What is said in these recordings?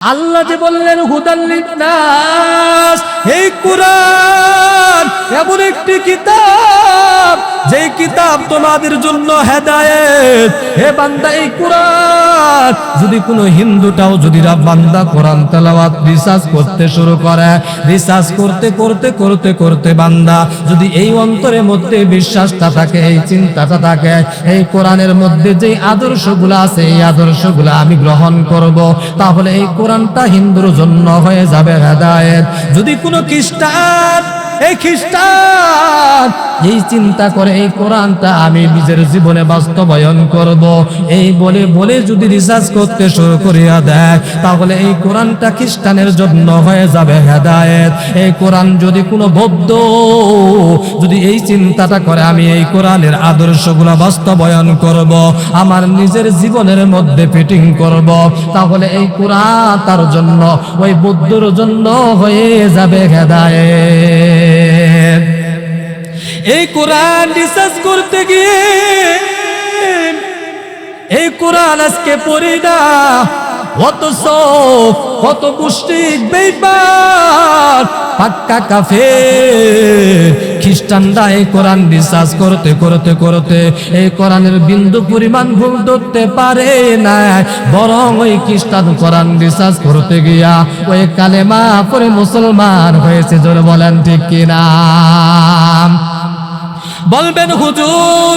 আল্লাহ যে বললেন হুদাল লিন্নাস, এই কুরআন এমন একটি কিতাব যেই কিতাব তোমাদের জন্য হেদায়েত। হে বান্দা, এই কুরআন যদি কোনো হিন্দুটাও যদি বান্দা কোরআন তেলাওয়াত রিসার্চ করতে শুরু করে, রিসার্চ করতে করতে করতে করতে বান্দা যদি এই অন্তরের মধ্যে বিশ্বাসটা থাকে, এই চিন্তাটা থাকে, এই কোরআনের মধ্যে যে আদর্শগুলো আছে এই আদর্শগুলো আমি গ্রহণ করব, তাহলে এই কোরআনটা হিন্দুর জন্য হয়ে যাবে হেদায়েত। যদি কোনো খ্রিস্টান এই চিন্তা করে এই কোরআনটা আমি নিজের জীবনে বাস্তবায়ন করব, এই বলে বলে যদি রিসার্চ করতে শুরু করিয়া দেয়, তাহলে এই কোরআনটা খ্রিস্টানের জন্য হয়ে যাবে হেদায়েত। এই কোরআন যদি কোনো বৌদ্ধ যদি এই চিন্তাটা করে আমি এই কোরআনের আদর্শগুলো বাস্তবায়ন করব, আমার নিজের জীবনের মধ্যে ফিটিং করব, তাহলে এই কোরআন তার জন্য ওই বৌদ্ধর জন্য হয়ে যাবে হেদায়েত। এই কোরআন রিসার্চ করতে গিয়ে এই কোরআন আজকে পড়ি না, অথচ কত মুশরিক বেঈমান পাক্কা কাফের খ্রিস্টানরা এই কোরআন রিসার্চ করতে করতে করতে এই কোরআনের বিন্দু পরিমাণ ভুল ধরতে পারে না, বরং ওই খ্রিস্টান কোরআন রিসার্চ করতে গিয়া ওই কালেমা পড়ে মুসলমান হয়েছে। জোরে বলেন ঠিক কিনা? বলবেন হুজুর,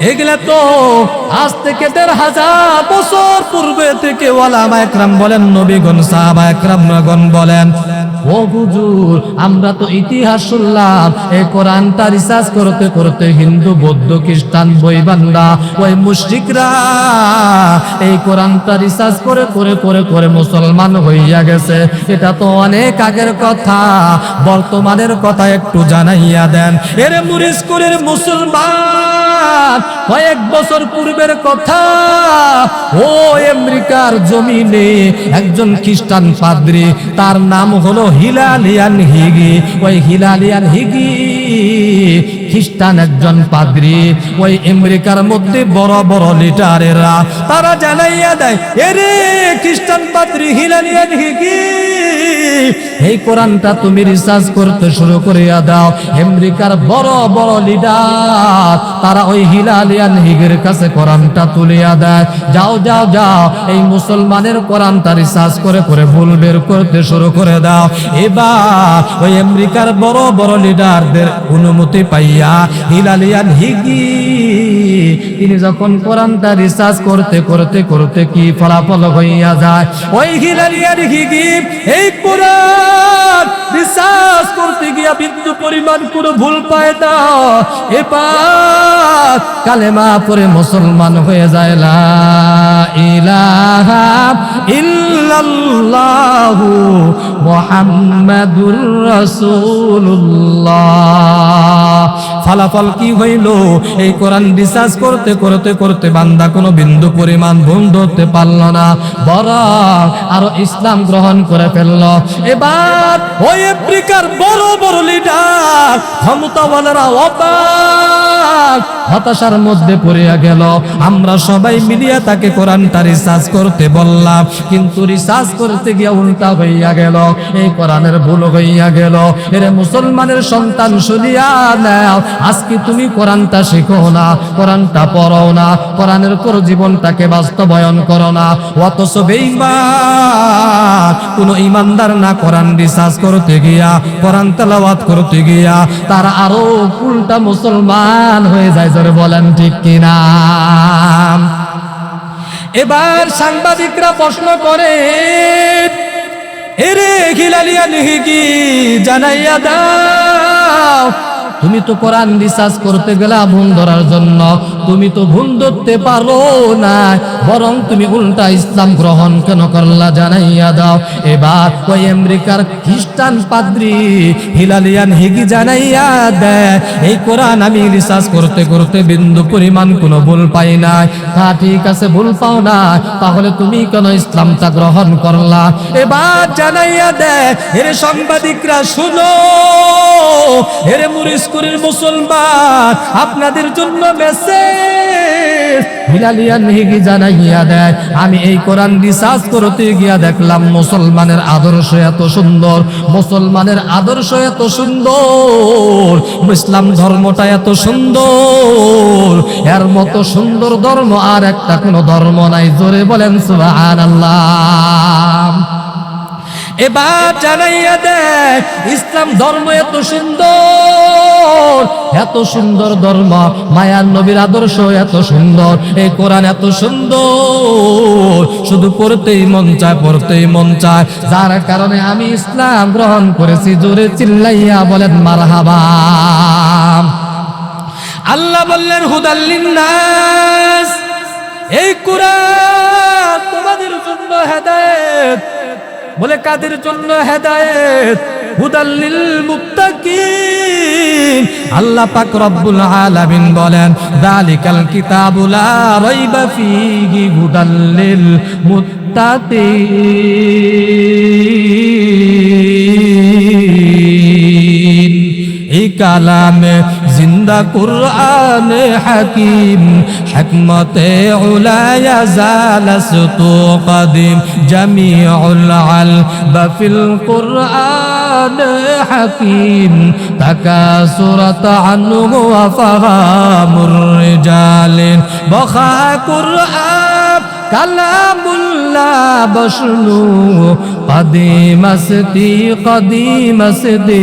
এগুলা তো আজ থেকে ১৫০০ বছর পূর্বে থেকে ওলামা একরাম বলেন, নবীগণ সাহাবা একরামগণ বলেন, ও হুজুর আমরা তো ইতিহাস শুনলাম এই কোরআনটা রিসার্চ করতে করতে হিন্দু বৌদ্ধ খ্রিস্টান বইবান্দা ওই মুশরিকরা এই কোরআনটা রিসার্চ করে করে করে করে মুসলমান হইয়া গেছে। এটা তো অনেক আগের কথা, বর্তমানের কথা একটু জানাইয়া দেন। এর মুরিশকুরের মুসলমান কয়েক বছর পূর্বের কথা, ও আমেরিকার জমিনে একজন খ্রিস্টান পাদ্রী, তার নাম হলো হিলালিয়ান হিগি। ওই হিলালিয়ান হিগি খ্রিস্টান একজন পাদ্রী, ওই আমেরিকার মধ্যে বড় বড় লিডারেরা তারা জানাইয়া দেয়, এরে খ্রিস্টান পাদ্রী হিলালিয়ান হিগি, এই কোরআনটা তুমি রিসার্চ করতে শুরু করিয়া দাও। আমেরিকার বড় বড় লিডার তারা ওই হিলালিয়ান হিগের কাছে কোরআনটা তুলিয়া দেয়, যাও যাও যাও এই মুসলমানের কোরআনটা রিসার্চ করে করে ভুল বের করতে শুরু করে দাও। এবার ওই আমেরিকার বড় বড় লিডারদের অনুমতি পাইয়া হিলালিয়ান হিগি তিনি যখন কোরআনটা রিসার্চ করতে করতে করতে কি ফলাফল হইয়া যায়, ওই হিলালিয়ান হিগি এই কোরআন রিসার্চ করতে গিয়া বিন্দু পরিমাণ কোনো ভুল পায় না, এবার কালেমা পড়ে মুসলমান হয়ে যায়। লা ইলাহা ইল্লাল্লাহু মুহাম্মাদুর রাসূলুল্লাহ। ফলাফল কি হইল? এই কোরআন রিসার্চ করতে করতে করতে বান্দা কোনো বিন্দু পরিমাণ ভুল ধরতে পারল না, বরং আরো ইসলাম গ্রহণ করে ফেলল। এবার ওই আফ্রিকার বড় বড় লিডার ক্ষমতাওয়ালারা অবাক হতাশার মধ্যে পড়িয়া গেল। আমরা সবাই মিলিয়া তাকে কোরআনটা রিসার্চ করতে বললাম, কিন্তু রিসার্চ করতে গিয়ে উল্টা হইয়া গেল, এই কোরআনের ভুল হইয়া গেল। এর মুসলমানের সন্তান শুনিয়া নাও, আজকে তুমি কোরআনটা শিখো না, কোরআনটা পড়ো না, কোরআনের উপর জীবনটাকে বাস্তবায়ন করো না, অথচ বেঈমান কোন ইমানদার না কোরআন রিসার্চ করতে গিয়া কোরআন তেলাওয়াত করতে গিয়া তারা আরো উল্টা মুসলমান হয়ে যায়। জোরে বলেন ঠিক কিনা? এবার সাংবাদিকরা প্রশ্ন করে, এরে হিলালিয়ান হিগি জানাইয়া দাও, তুমি তো কোরআন রিসার্চ করতে গেলা ভুল ধরার জন্য, তুমি তো ভুল ধরতে পারো না, বরং তুমি উল্টা ইসলাম গ্রহণ কেন করলা জানাইয়া দাও। এবার ওই আমেরিকার খ্রিস্টান পাদ্রী হিলালিয়ান হিগি জানাইয়া দেয়, এই কোরআন আমি রিসার্চ করতে করতে বিন্দু পরিমাণ কোনো ভুল পাই নাই। তা ঠিক আছে, ভুল পাও না, তাহলে তুমি কেন ইসলামটা গ্রহণ করলা? এবার জানাইয়া দেয়, এর সাংবাদিকরা শুনো, এর মুরিশকুরের মুসলমান আপনাদের জন্য মেসেজ হিলালিয়ান হিগি জানাইয়া দেয়, আমি এই কোরআন রিসার্চ করতে গিয়া দেখলাম মুসলমানের আদর্শ এত সুন্দর, মুসলমানের আদর্শ এত সুন্দর, ইসলাম ধর্মটা এত সুন্দর, এর মতো সুন্দর ধর্ম আর একটা কোনো ধর্ম নাই। জোরে বলেন সুবহানাল্লাহ। এবার জানাইয়া দেয় ইসলাম ধর্ম এত সুন্দর, এত সুন্দর ধর্ম, মায়ার নবীর আদর্শ এত সুন্দর, এই কোরআন এত সুন্দর, শুধু পড়তেই মন চায়, পড়তেই মন চায়, যার কারণে আমি ইসলাম গ্রহণ করেছি। জোরে চিল্লাইয়া বলেন মারহাবা। আল্লাহ বললেন হুদাল লিন্নাস, এই কোরআন তোমাদের জন্য হেদায়েত। বলে কাদের জন্য হেদায়েত? হুদাল লিল মুত্তাকিন। আল্লাহ পাক রব্বুল আলামিন বলেন যালিকাল কিতাবু লা রাইবা ফীহি হুদাল লিল মুত্তাকিন। এই কালামে জিন্দা কুরআনে হাকিম, হিকমতে উলায়া জালাসতু কদিম, জামিউল আলবা ফিল কুরআনে হাকিম, তাকাসুরাত আনহু ওয়া ফাহামুর রিজালিন, বখা কুরআন কালামুল্লাহ বশনু, কদিমাসতি কদিমাসতি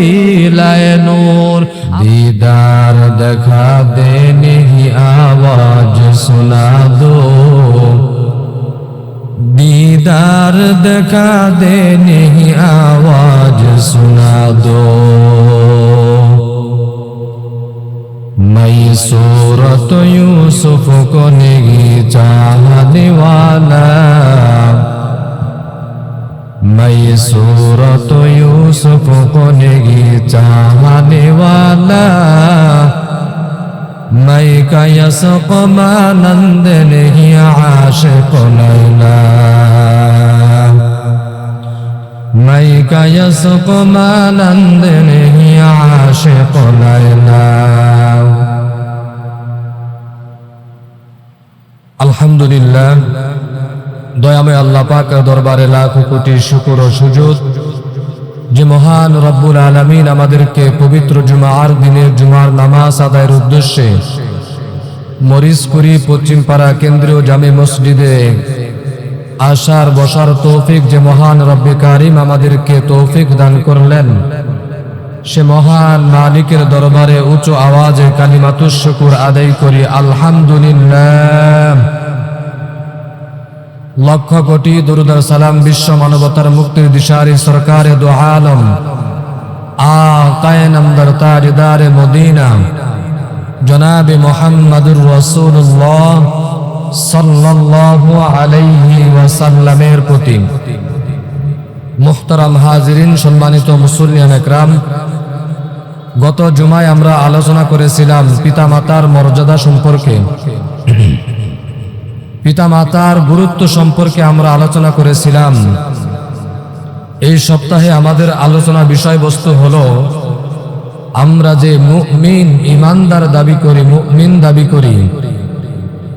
লায়ে নূর। दीदार दिखा दे नहीं आवाज सुना दो, दीदार दिखा दे नहीं आवाज सुना दो। मैं सूरत यूसुफ को नहीं चाहने वाला, मैं सूरत यूसुफ को नहीं चाहने वाला, मैं का यसक मानंद नहीं आशिक लैला, मैं का यसक मानंद नहीं आशिक लैला। अल्हम्दुलिल्लाह, দয়াময় আল্লাহ পাকের দরবারে লাখো কোটি শুকর ও সুজুদ যে মহান রব্বুল আলামিন আমাদেরকে পবিত্র জুমার দিনের জুমার নামাজ আদায়ের উদ্দেশ্যে মরিচকুড়ি পশ্চিমপাড়া কেন্দ্রীয় জামে মসজিদে আসার বসার তৌফিক যে মহান রব্বে কারিম আমাদেরকে তৌফিক দান করলেন, সে মহান মালিকের দরবারে উচ্চ আওয়াজে কালিমাতুশ শুকর আদায় করি আলহামদুলিল্লাহ। লক্ষ কোটি দরুদ আর সালাম বিশ্ব মানবতার মুক্তির দিশারি সরকারে দো আলম আকায়ে নামদার তাজদারে মদিনা জনাবে মুহাম্মাদুর রাসূলুল্লাহ সাল্লাল্লাহু আলাইহি ওয়াসাল্লামের প্রতি। মুহতারাম হাজিরিন, সম্মানিত মুসল্লিয়ান একরাম, গত জুমায় আমরা আলোচনা করেছিলাম পিতামাতার মর্যাদা সম্পর্কে, পিতামাতার গুরুত্ব সম্পর্কে আমরা আলোচনা করেছিলাম। এই সপ্তাহে আমাদের আলোচনা বিষয়বস্তু হলো আমরা যে মুমিন ইমানদার দাবি করি, মুমিন দাবি করি,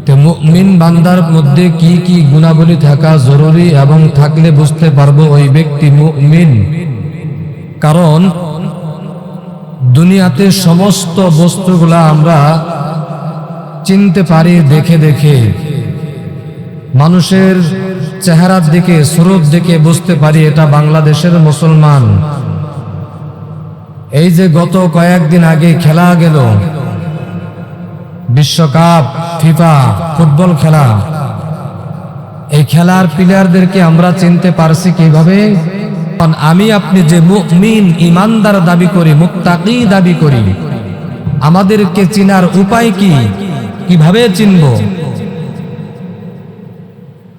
তো মুমিন বান্দার মধ্যে কি কি গুণাবলী থাকা জরুরি এবং থাকলে বুঝতে পারবো ওই ব্যক্তি মুমিন। কারণ দুনিয়াতে সমস্ত বস্তুগুলা আমরা চিনতে পারি দেখে দেখে, মানুষের চেহারার দিকে সুরত দেখে বুঝতে পারি এটা বাংলাদেশের মুসলমান। এই যে গত কয়েকদিন আগে খেলা গেল বিশ্বকাপ, ফিফা ফুটবল খেলা, এই খেলার প্লেয়ারদেরকে আমরা চিনতে পারছি কিভাবে? আমি আপনি যে মুমিন ইমানদার দাবি করি, মুত্তাকি দাবি করি, আমাদেরকে চিনার উপায় কি, কিভাবে চিনব?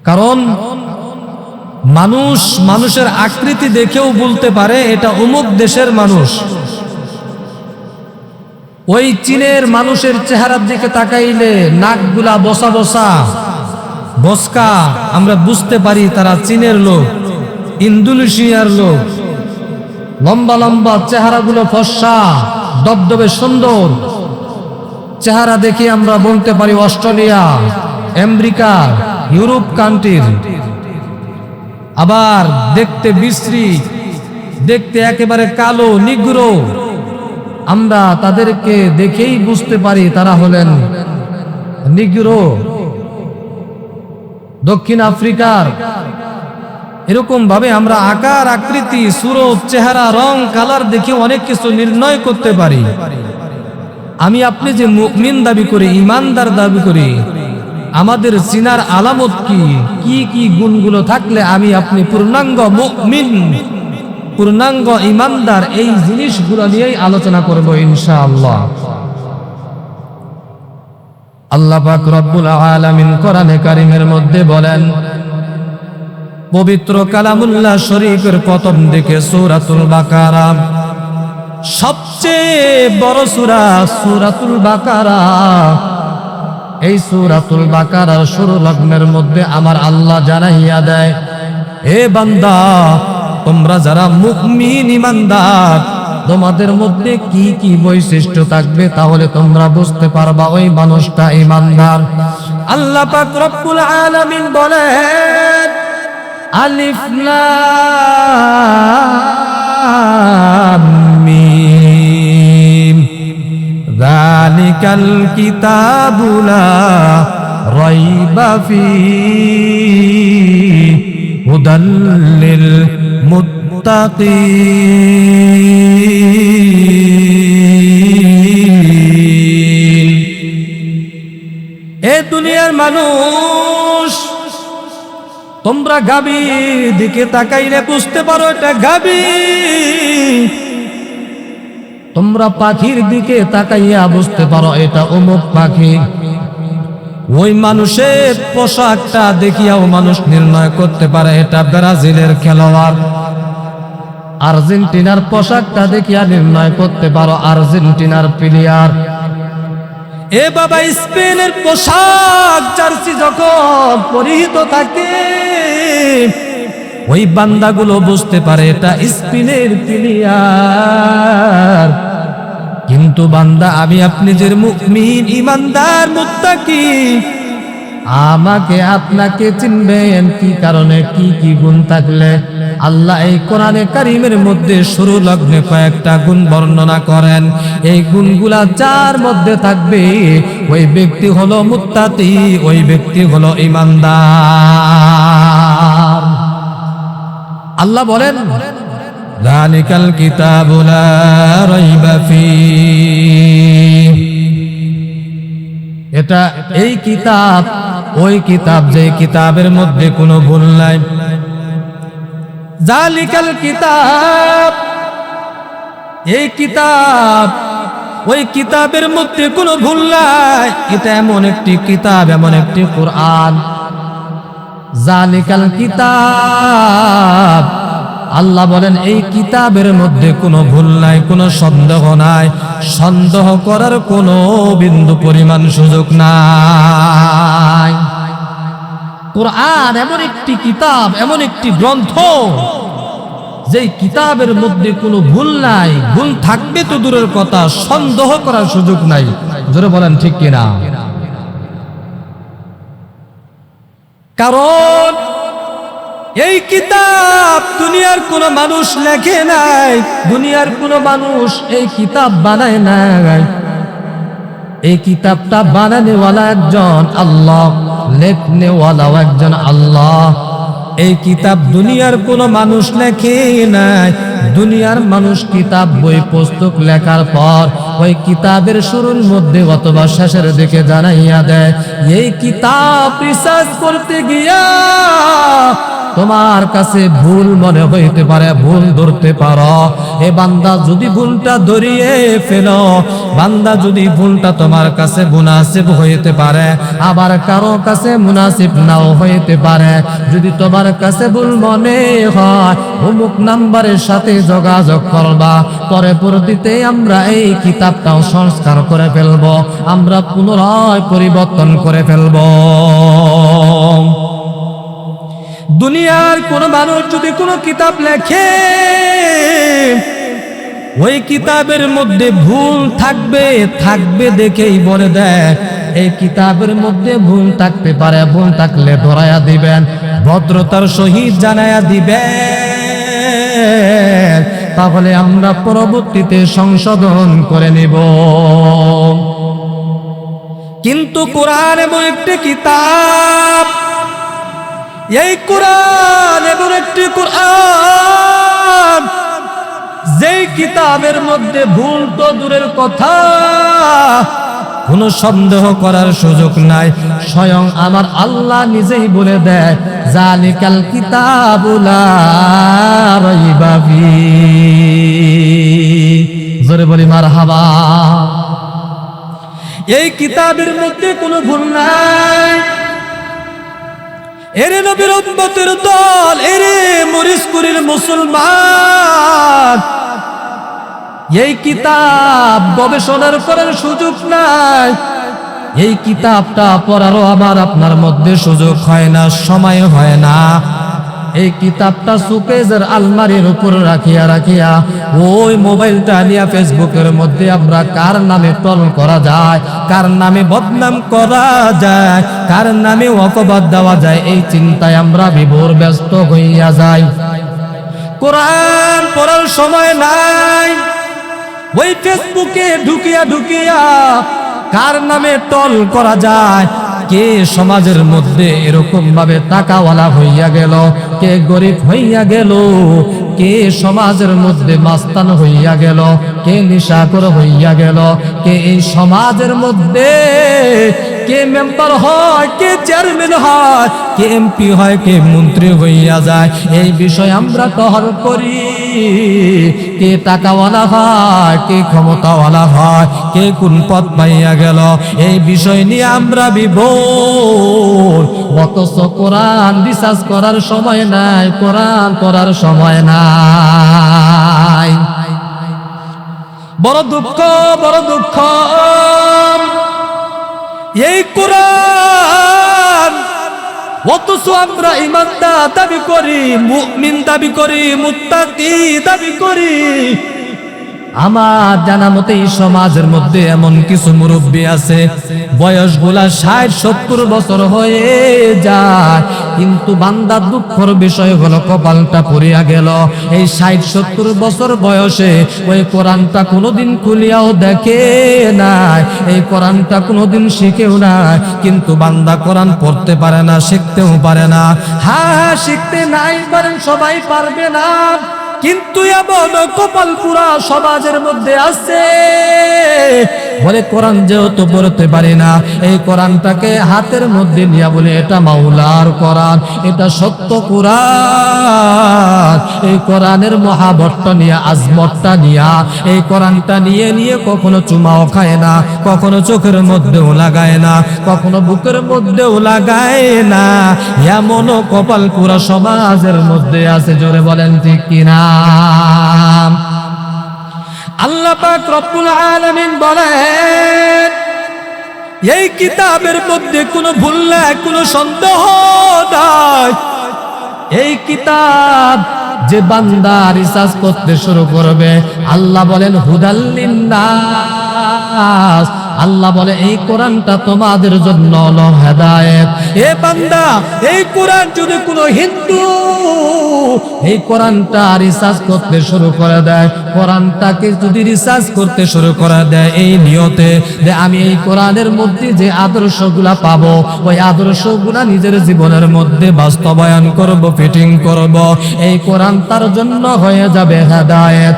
কারণ মানুষ মানুষের আকৃতি দেখেও বলতে পারে এটা অমুক দেশের মানুষ। ওই চীনের মানুষের চেহারার দিকে তাকাইলে নাকগুলা বসা বসা বসকা, আমরা বুঝতে পারি তারা চীনের লোক, ইন্দোনেশিয়ার লোক। লম্বা লম্বা চেহারাগুলো ফর্সা, দবদবে সুন্দর, চেহারা দেখে আমরা বলতে পারি অস্ট্রেলিয়া, আমেরিকা, ইউরোপ কান্ট্রির। আবার দেখতে বিশ্রী, দেখতে একেবারে কালো নিগ্রো, আমরা তাদেরকে দেখেই বুঝতে পারি তারা হলেন নিগ্রো। দক্ষিণ আফ্রিকার এরকম ভাবে আমরা আকার আকৃতি সুরত চেহারা রং কালার দেখে অনেক কিছু নির্ণয় করতে পারি। আমি আপনি যে মুমিন দাবি করি, ইমানদার দাবি করি, আমাদের চিনার আলামত কি কি গুণগুলো থাকলে আমি আপনি পূর্ণাঙ্গ মুমিন, পূর্ণাঙ্গ ইমানদার, এই জিনিসগুলো নিয়েই আলোচনা করব ইনশাআল্লাহ। আল্লাহ পাক রব্বুল আলামিন কোরআনে কারীমের মধ্যে বলেন, পবিত্র কালামুল্লাহ শরীফের প্রথম দিকে সূরাতুল বাকারা, সবচেয়ে বড় সূরা সূরাতুল বাকারা। এই সূরাতুল বাকারার শুরু লগ্নের মধ্যে আমার আল্লাহ জানাইয়া দেয়, হে বান্দা, তোমরা যারা মুমিন ইমানদার, তোমাদের মধ্যে কি কি বৈশিষ্ট্য থাকবে তাহলে তোমরা বুঝতে পারবা ওই মানুষটা ইমানদার। আল্লাহ পাক রব্বুল আলামিন বলেন, আলিফ লাম মিম যালিকাল কিতাবু লা রাইবা ফীহি হুদাল লিল মুত্তাকিন। এ দুনিয়ার মানুষ, তোমরা গাভীর দিকে তাকাইলে বুঝতে পারো এটা গাভী, তোমরা পাখির দিকে তাকাইয়া বুঝতে পারো এটা অমুক পাখি। ওই মানুষের পোশাকটা দেখিয়াও মানুষ নির্ণয় করতে পারে এটা ব্রাজিলের খেলোয়াড়। আর্জেন্টিনার পোশাকটা দেখিয়া নির্ণয় করতে পারো আর্জেন্টিনার প্লেয়ার। এ বাবা, স্পেনের পোশাক জার্সি যখন পরিহিত থাকে, ওই বান্দাগুলো বুঝতে পারে এটা স্পেনের প্লেয়ার। কিন্তু বান্দা, আমি আপনি যে মুমিন ইমানদার মুত্তাকি, আমাকে আপনাকে চিনবেন কি কারণে, কি কি গুণ থাকলে? আল্লাহ এই কোরআনে কারীমের মধ্যে শুরু লগ্নে কয়েকটা গুণ বর্ণনা করেন। এই গুণগুলা যার মধ্যে থাকবে ওই ব্যক্তি হলো মুত্তাকি, ওই ব্যক্তি হলো ইমানদার। আল্লাহ বলেন, যালিকাল কিতাবু লা রাইবা ফীহি, এটা এই কিতাব, ওই কিতাব যে কিতাবের মধ্যে কোনো ভুল নাই। যালিকাল কিতাব, এই কিতাব, ওই কিতাবের মধ্যে কোনো ভুল নাই। এটা এমন একটি কিতাব, এমন একটি কোরআন। যালিকাল কিতাব, আল্লাহ বলেন এই কিতাবের মধ্যে কোনো ভুল নাই, কোনো সন্দেহ নাই, সন্দেহ করার কোনো বিন্দু পরিমাণ সুযোগ নাই। কোরআন এমন একটি কিতাব, এমন একটি গ্রন্থ, যেই কিতাবের মধ্যে কোনো ভুল নাই। ভুল থাকবে তো দূরের কথা, সন্দেহ করার সুযোগ নাই। জোরে বলেন ঠিক কিনা? কারণ এই কিতাব দুনিয়ার কোন মানুষ লেখে নাই, দুনিয়ার কোন মানুষ এই কিতাব বানায় নাই। এই কিতাবটা বানানেওয়ালা একজন আল্লাহ, লেখনেওয়ালাও একজন আল্লাহ। এই কিতাব দুনিয়ার কোন মানুষ লেখে নাই। দুনিয়ার মানুষ কিতাব বই পুস্তক লেখার পর ওই কিতাবের শুরুর মধ্যে অথবা শেষের দিকে জানাইয়া দেয়, এই কিতাব রিসার্চ করতে গিয়া তোমার কাছে ভুল মনে হইতে পারে, ভুল ধরতে পারো। এ বান্দা, যদি ভুলটা ধরিয়ে ফেলো, বান্দা যদি ভুলটা তোমার কাছে মুনাসিব হইতে পারে, আবার কারো কাছে মুনাসিব নাও হইতে পারে। যদি তোমার কাছে ভুল মনে হয়, অমুক নাম্বারের সাথে যোগাযোগ করবা। পরবর্তীতে আমরা এই কিতাবটাও সংস্কার করে ফেলবো, আমরা পুনরায় পরিবর্তন করে ফেলবো। দুনিয়ার কোন মানুষ যদি কোনো কিতাব লেখে, ওই কিতাবের মধ্যে ভুল থাকবে থাকবে দেখেই বলে দেয় এই কিতাবের মধ্যে ভুল থাকতে পারে, ভুল থাকলে ধরায়া দিবেন, ভদ্রতার সহিত জানায়া দিবেন, তাহলে আমরা পরবর্তীতে সংশোধন করে নিব। কিন্তু কোরআন এমন একটি কিতাব, এই কোরআন এমন একটি কোরআন যেই কিতাবের মধ্যে ভুল তো দূরের কথা, কোনো সন্দেহ করার সুযোগ নাই। স্বয়ং আমার আল্লাহ নিজেই বলে দেয় জালিকাল কিতাবু লা রাইবা ফীহি। জোরে বলি মারহাবা। এই কিতাবের মধ্যে কোনো ভুল নাই। এরে নবীর উম্মতের দল, এরে মরিচকুরির মুসলমান, এই কিতাব গবেষণার করার সুযোগ নাই। এই কিতাবটা পড়ারও আমার আপনার মধ্যে সুযোগ হয় না, সময় হয় না। এই কিতাবটা সুকেজের আলমারির উপর রাখিয়া রাখিয়া ওই মোবাইলটা নিয়ে ফেসবুকের মধ্যে আমরা কার নামে ট্রল করা যায়, কার নামে বদনাম করা যায়, কার নামে অপবাদ দেওয়া যায়, এই চিন্তায় আমরা বিভোর ব্যস্ত হইয়া যাই। কোরআন পড়ার সময় নাই। ওই ফেসবুকে ঢুকিয়া ঢুকিয়া কার নামে ট্রল করা যায়, কে সমাজের মধ্যে এরকম ভাবে টাকাওয়ালা হইয়া গেল, কে গরিব হইয়া গেল, কে সমাজের মধ্যে মাস্তান হইয়া গেল, কে নিশাখোর হইয়া গেল, কে এই সমাজের মধ্যে কে মেম্বার হয়, কে চেয়ারম্যান হয়, কে এমপি হয়, কে মন্ত্রী হইয়া যায়, এই বিষয় আমরা টহল করি। কে টাকাওয়ালা হয়, কে ক্ষমতাওয়ালা হয়, কে কোন পথ পাইয়া গেল, এই বিষয় নিয়ে আমরা বিভোর। অথচ কোরআন রিসার্চ করার সময় নাই, কোরআন পড়ার সময় নাই। বড় দুঃখ, বড় দুঃখ। এই কোরআন অথচ আমরা ইমানদার দাবি করি, মুমিন দাবি করি, মুত্তাকি দাবি করি। আমার জানা মতে এই সমাজের মধ্যে এমন কিছু মুরব্বী আছে বয়সগুলা 60-70 বছর হয়ে যায়, কিন্তু বান্দার দুঃখের বিষয় হলো কপালটা পড়িয়া গেল। এই 60-70 বছর বয়সে ওই কোরআনটা কোনোদিন খুলিয়াও দেখে নাই, এই কোরআনটা কোনোদিন শিখেও নাই, কিন্তু বান্দা কোরআন পড়তে পারে না, শিখতেও পারে না। হ্যাঁ, শিখতে নাই পারেন, সবাই পারবে না, কিন্তু এমন কপাল পুরা সমাজের মধ্যে আছে বলে কোরআন যেহেতু পড়তে পারি না, এই কোরআনটাকে হাতের মধ্যে নিয়ে বলে এটা মাওলার কোরআন, এটা সত্য কোরআন। এই কোরআনের মহাবতটা নিয়ে, আজমতটা নিয়ে, এই কোরআনটা নিয়ে নিয়ে কখনো চুমাও খায় না, কখনো চোখের মধ্যেও লাগায় না, কখনো বুকের মধ্যেও লাগায় না। এমনও কপাল পুরা সমাজের মধ্যে আছে। জোরে বলেন ঠিক কিনা? আল্লাহ পাক রব্বুল আলামিন বলেন এই কিতাবের মধ্যে কোনো ভুল নাই, কোনো সন্দেহ নাই। এই কিতাব যে বান্দা রিসার্চ করতে শুরু করবে, আল্লাহ বলেন হুদাল লিন্নাস, আল্লাহ বলে এই কোরআনটা তোমাদের জন্য হলো হেদায়েত। এ বান্দা, এই কোরআন যদি কোনো হিন্দু এই কোরআনটা রিসার্চ করতে শুরু করে দেয়, কোরআনটাকে যদি রিসার্চ করতে শুরু করে দেয় এই নিয়তে যে আমি এই কোরআনের মধ্যে যে আদর্শগুলা পাবো, ওই আদর্শগুলা নিজের জীবনের মধ্যে বাস্তবায়ন করব, ফিটিং করব, এই কোরআন তার জন্য হয়ে যাবে হেদায়েত।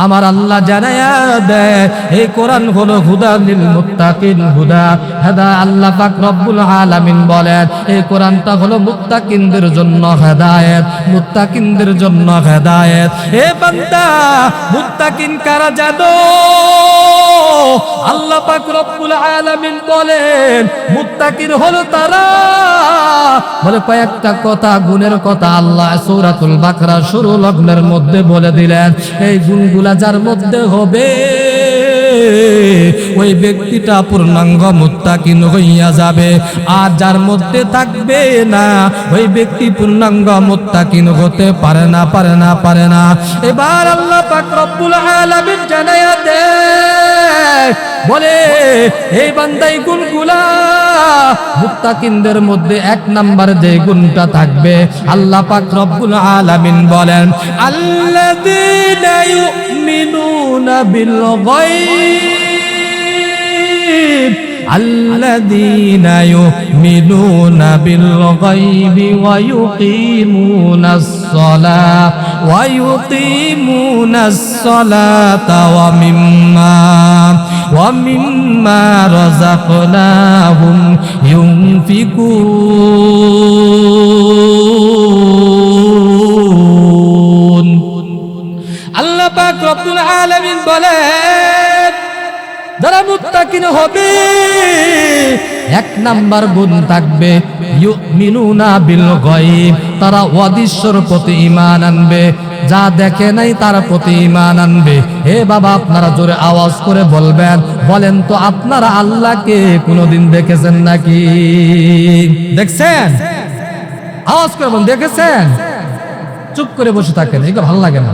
আমার আল্লাহ জানায়া দেয় এই কোরআন হলো হুদা লিল মুত্তাকিন, হুদা হেদা। আল্লাহ পাক রব্বুল আলামিন বলেন এই কোরআনটা হলো মুত্তাকিনদের জন্য হেদায়েত, মুত্তাকিনদের জন্য হেদায়েত। এ বান্দা, মুত্তাকিন কারা জানো? আল্লাহ পাক রব্বুল আলামিন বলেন মুত্তাকিন হলো তারা, বলে কয়েকটা কথা, গুণের কথা আল্লাহ সূরাতুল বাকরা শুরু লগ্নের মধ্যে বলে দিলেন। এই গুণগুলা যার মধ্যে হবে ওই ব্যক্তিটা পূর্ণাঙ্গ মুত্তাকিন হইয়া যাবে। আর যার মধ্যে থাকবে না ওই ব্যক্তি পূর্ণাঙ্গ মুত্তাকিন হতে পারে না। এবার আল্লাহ পাক রব্বুল আলামিন জানায়া দেয়, বলে এই বান্দা এই গুণগুলা মুত্তাকিনদের মধ্যে এক নাম্বার যে গুণটা থাকবে, আল্লাহ পাক রব্বুল আলামিন বলেন আল্লাযীনা ইউমিনুনা বিল গায়ব, الذين يؤمنون بالغيب ويقيمون الصلاة ومما رزقناهم ينفقون। আল্লাহ পাক রব্বুল আলামিন বলেন যারা মুত্তাকিন হবে এক নাম্বার গুণ থাকবে ইউমিনুনা বিল গায়ব, তারা অদৃশ্যর প্রতি ঈমান আনবে, যা দেখে নাই তার প্রতি ঈমান আনবে। হে বাবা, আপনারা জোরে আওয়াজ করে বলেন তো আপনারা আল্লাহকে কোনোদিন দেখেছেন নাকি? দেখছেন? আওয়াজ করে বলুন, দেখেছেন? চুপ করে বসে থাকেন, এগুলো ভালো লাগে না,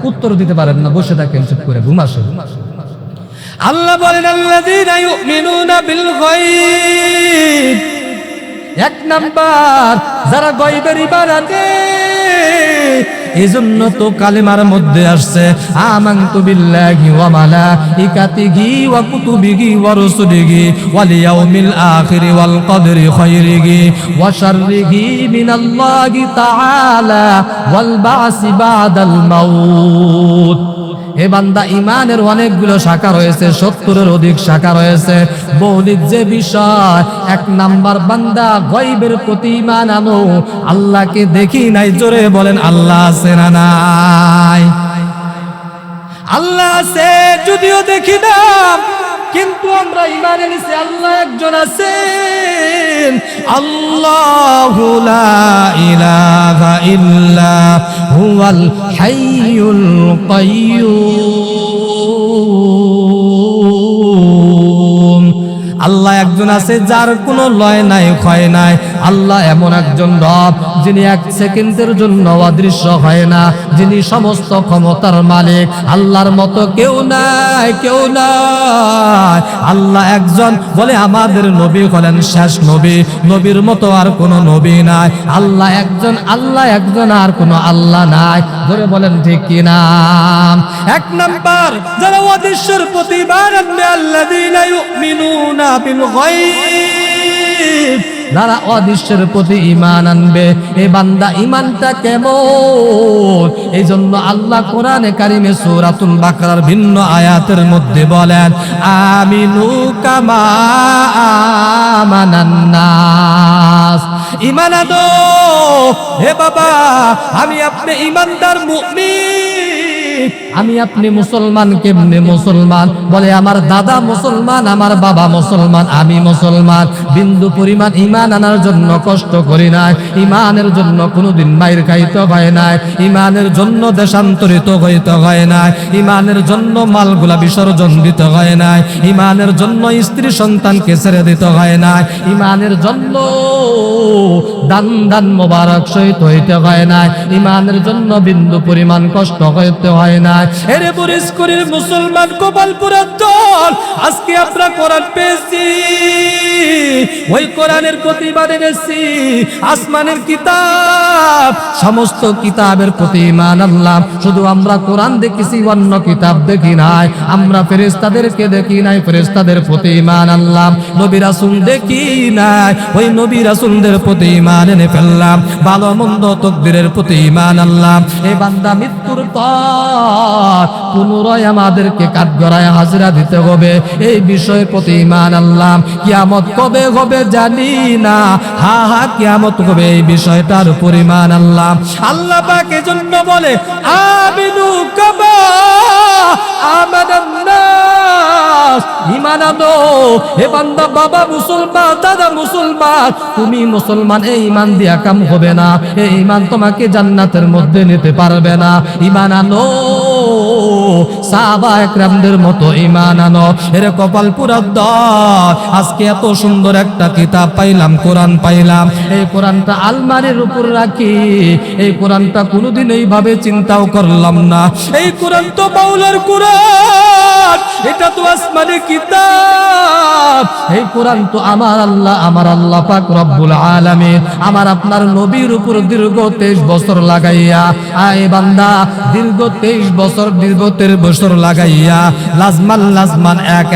উত্তর দিতে পারেন না, বসে থাকেন চুপ করে, ঘুম আসে। আল্লাহ বলেন আল্লাযীনা ইউমিনুনা বিল গায়ব, এক নাম্বার যারা গায়বের ঈমান আনে। এজন্য তো কালেমার মধ্যে আসছে আমানতু বিল্লাহি ওয়া মালাইকাতিহি ওয়া কুতুবিহি ওয়া রুসুলিহি ওয়াল ইয়াউমিল আখিরি ওয়াল কদরি খায়রিহি ওয়া শাররিহি মিনাল্লাহি তাআলা ওয়াল বা'সি বা'দাল মাউত। হে বান্দা, ঈমানের অনেকগুলো শাখা রয়েছে, 70-এর অধিক শাখা রয়েছে। মৌলিক যে বিষয়, এক নাম্বার বান্দা গায়বের প্রতি ঈমান আনো। আল্লাহকে দেখি নাই, জোরে বলেন আল্লাহ আছে না নাই? আল্লাহ আছে যদিও দেখি না, কিন্তু আমরা ঈমান এনেছি আল্লাহ একজন আছেন। আল্লাহু লা ইলাহা ইল্লা হুয়াল হাইয়ুল কাইয়্যুম। আল্লাহ একজন আছে যার কোনো লয় নাই, ক্ষয় নাই। আল্লাহ এমন একজন রব যিনি এক সেকেন্ডের জন্য অদৃশ্য হয় না, যিনি সমস্ত ক্ষমতার মালিক। আল্লাহর মতো কেউ নাই। আল্লাহ একজন, বলে আমাদের নবী হলেন শেষ নবী, নবীর মতো আর কোনো নবী নাই। আল্লাহ একজন আর কোনো আল্লাহ নাই। ধরে বলেন ঠিক কিনা? এক নাম্বার যারা অদৃশ্যের প্রতি ঈমান আনবে, আল্লাযীনা ইউমিনুনা বিল গায়ব, যারা অদৃশ্যের প্রতি ঈমান আনবে। এ বান্দা ঈমানটা কেমন? এই জন্য আল্লাহ কোরআনে কারিমে সূরাতুল বাকারার ভিন্ন আয়াতের মধ্যে বলেন আমিনু কামা আমানান নাস। ঈমান আনো। হে বাবা, আমি আপনি ঈমানদার মুমিন, আমি আপনি মুসলমান। কেমনে মুসলমান? বলে আমার দাদা মুসলমান, আমার বাবা মুসলমান, আমি মুসলমান। বিন্দু পরিমাণ ঈমান আনার জন্য কষ্ট করি নাই, ঈমানের জন্য কোনোদিন মাইর খাইতে হয় নাই, ঈমানের জন্য দেশান্তরিত হইতে হয় নাই, ঈমানের জন্য মালগুলা বিসর্জন দিতে হয় নাই, ঈমানের জন্য স্ত্রী সন্তানকে ছেড়ে দিতে হয় নাই, ঈমানের জন্য দান মোবারক সহিত হইতে হয় নাই, ঈমানের জন্য বিন্দু পরিমাণ কষ্ট হইতে হয় নাই। এরে পরিষ্কারের মুসলমান গোপালপুরের দল, আজকে আমরা কোরআন পেয়েছি, ওই কোরআনের প্রতিবাদ এনেছি। আসমানের কিতাব, সমস্ত কিতাবের প্রতি ঈমান আনলাম। শুধু আমরা কোরআন দেখেছি, অন্য কিতাব দেখি নাই। আমরা ফেরেশতাদেরকে দেখি নাই, ফেরেশতাদের প্রতি ঈমান আনলাম। নবী রাসূল দেখি নাই, ওই নবী রাসূলদের প্রতি ঈমান এনে ফেললাম। ভালো মন্দ তাকদীরের প্রতি ঈমান আনলাম। এই বান্দা মৃত্যুর পর পুনরায় আমাদেরকে কাঠগড়ায় হাজিরা দিতে হবে, এই বিষয়ের প্রতি ঈমান আনলাম। কিয়ামত কবে হবে জানি না, কিয়ামত হবে, এই বিষয়টার উপর ঈমান আনলাম। আল্লাহ পাক এজন্য বলে আমিনু কামা আমানান নাস। ঈমান আনো। হে বান্দা, বাবা মুসলমান, দাদা মুসলমান, তুমি মুসলমান, এই ঈমান দিয়া কাম হবে না, এই ঈমান তোমাকে জান্নাতের মধ্যে নিতে পারবে না। ঈমান আনো। সাহাবায়ে কেরামদের মতো ঈমান আনো। এর কপাল পুরা দয়, আজকে এত সুন্দর একটা কিতাব পাইলাম, কোরআন পাইলাম। এই কোরআনটা আলমারির উপর রাখি, এই কোরআনটা কোনোদিন এইভাবে চিন্তাও করলাম না। এই কোরআন তো মাওলার কোরআন, এটা তো আসমানি কিতাব। এই কোরআন তো আমার আল্লাহ পাক রব্বুল আলামিন আমার আপনার নবীর উপর দীর্ঘ 23 বছর লাগাইয়া, আয় বান্দা দীর্ঘ 23 বছর লাগাইয়া লাজমান এক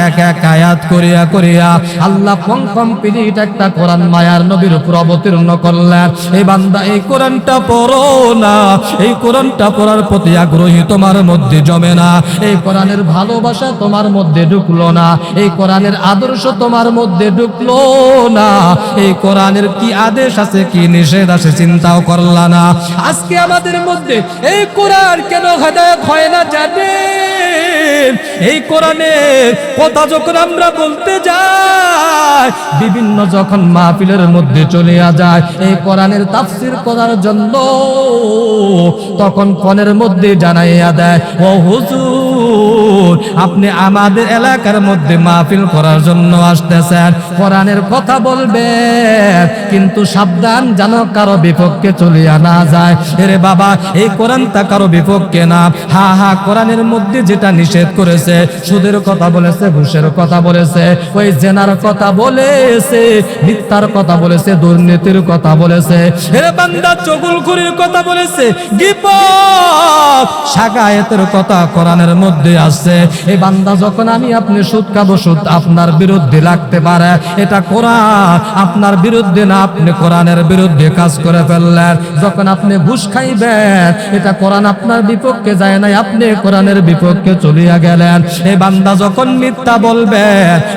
আয়াত করিয়া আল্লাহ কমপ্লিট একটা কোরআন মায়ার নবীর উপর অবতীর্ণ করলেন। এই বান্দা এই কোরআনটা পড়ো না, এই কোরআনটা পড়ার প্রতি আগ্রহী তোমার মধ্যে জমে না, এই কোরআনের ভালোবাসা তোমার মধ্যে ঢুকলো না, এই কোরআনের আদর্শ তোমার মধ্যে ঢুকলো না, এই কোরআনের কি আদেশ আছে কি নিষেধ আছে চিন্তাও করলা না। আজকে আমাদের মধ্যে এই কোরআন কেন হেদায়েত হয় না জানেন? এই কোরআনের কথা যখন আমরা বলতে যাই, বিভিন্ন যখন মাহফিলের মধ্যে চলে যায় এই কোরআনের তাফসীর করার জন্য, তখন ফোনের মধ্যে জানাইয়া দেয়, ও হুজুর আপনি আমাদের এলাকার মধ্যে মাহফিল করার জন্য আসতেছেন, কোরআনের কথা বলবেন, কিন্তু সাবধান যেন কারো বিপক্ষে চলিয়া না যায়। এরে বাবা এই কোরআনটা কারো বিপক্ষে না। হা কোরআনের মধ্যে যেটা নিষেধ করেছে, সুদের কথা বলেছে, ঘুষের কথা বলেছে, ওই জেনার কথা বলেছে, মিথ্যার কথা বলেছে, দুর্নীতির কথা বলেছে, এরে বান্দা চগুলখুরির কথা বলেছে, গীবত শাগায়াতের কথা কোরআনের মধ্যে আছে। এই বান্দা যখন আমি আপনি সুদ খাবো, সুদ আপনার বিরুদ্ধে লাগতে পারে, এটা কোরআন আপনার বিরুদ্ধে না, আপনি কোরআনের বিরুদ্ধে কাজ করে ফেললেন। যখন আপনি ঘুষ খাইবেন, এটা কোরআন আপনার বিপক্ষে যায় নাই, আপনি কোরআনের বিপক্ষে চলিয়া গেলেন। এই বান্দা যখন মিথ্যা বলবে,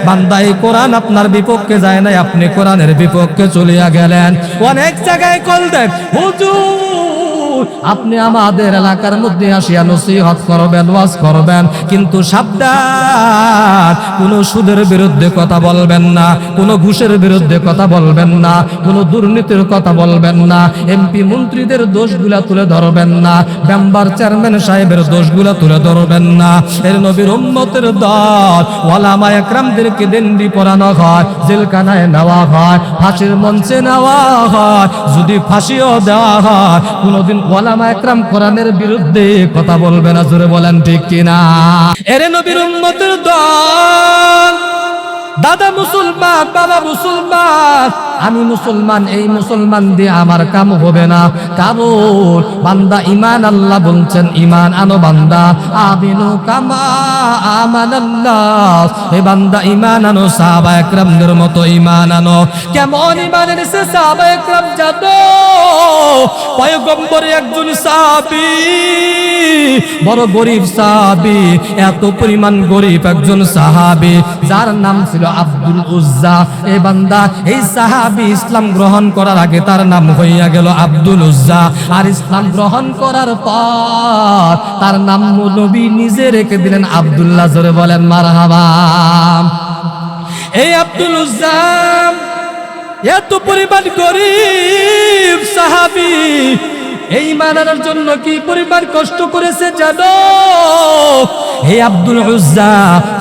বান্দা এই কোরআন আপনার বিপক্ষে যায় নাই, আপনি কোরআনের বিপক্ষে চলিয়া গেলেন। অনেক জায়গায় কল দেন, হুজুর আপনি আমাদের এলাকার মধ্যে আসিয়া নসিহত করবেন, ওয়াজ করবেন, কিন্তু সাবধান কোন সুদের বিরুদ্ধে কথা বলবেন না, কোন ঘুষের বিরুদ্ধে কথা বলবেন না, কোন দুর্নীতির কথা বলবেন না, এমপি মন্ত্রীদের দোষগুলা তুলে ধরবেন না, মেম্বার চেয়ারম্যান সাহেবের দোষগুলা তুলে ধরবেন না। এর নবীর উম্মতের দল ওলামা একরামদেরকে দণ্ডি পরানো হয়, জেলখানায় নেওয়া হয়, ফাঁসির মঞ্চে নেওয়া হয়, যদি ফাঁসিও দেওয়া হয় কোনদিন ওলামা একরাম কোরআনের বিরুদ্ধে কথা বলবে না। জোরে বলেন ঠিক কিনা? এর নবীর উম্মতের দল, দাদা মুসলমান, বাবা মুসলমান, আমি মুসলমান, এই মুসলমান দিয়ে আমার কাম হবে না। কারণ বান্দা ঈমান, আল্লাহ বলছেন ঈমান আনো বান্দা, আমিনু কামা আমানাল্লাহ। এই বান্দা ঈমান আনো, সাহাবায়ে কেরামদের মতো ঈমান আনো। কেমন ঈমান এনেছে সাহাবায়ে কেরাম জানো? পয়গম্বর একজন সাহাবী, বড় গরিব সাহাবী, এত পরিমাণ গরিব একজন সাহাবী, যার নাম ছিল আব্দুল উজ্জা। এই বান্দা এই সাহাবী ইসলাম গ্রহণ করার আগে তার নাম হইয়া গেল আব্দুল উজ্জা, আর ইসলাম গ্রহণ করার পর তার নাম নবী নিজে রেখে দিলেন আব্দুল্লাহ। জোরে বলেন মারহাবা। এই আব্দুল উজ্জা এত পরিমাণ গরিব সাহাবী, এই মানার জন্য কি পরিবার কষ্ট করেছে জানো? এই আব্দুল উজ্জা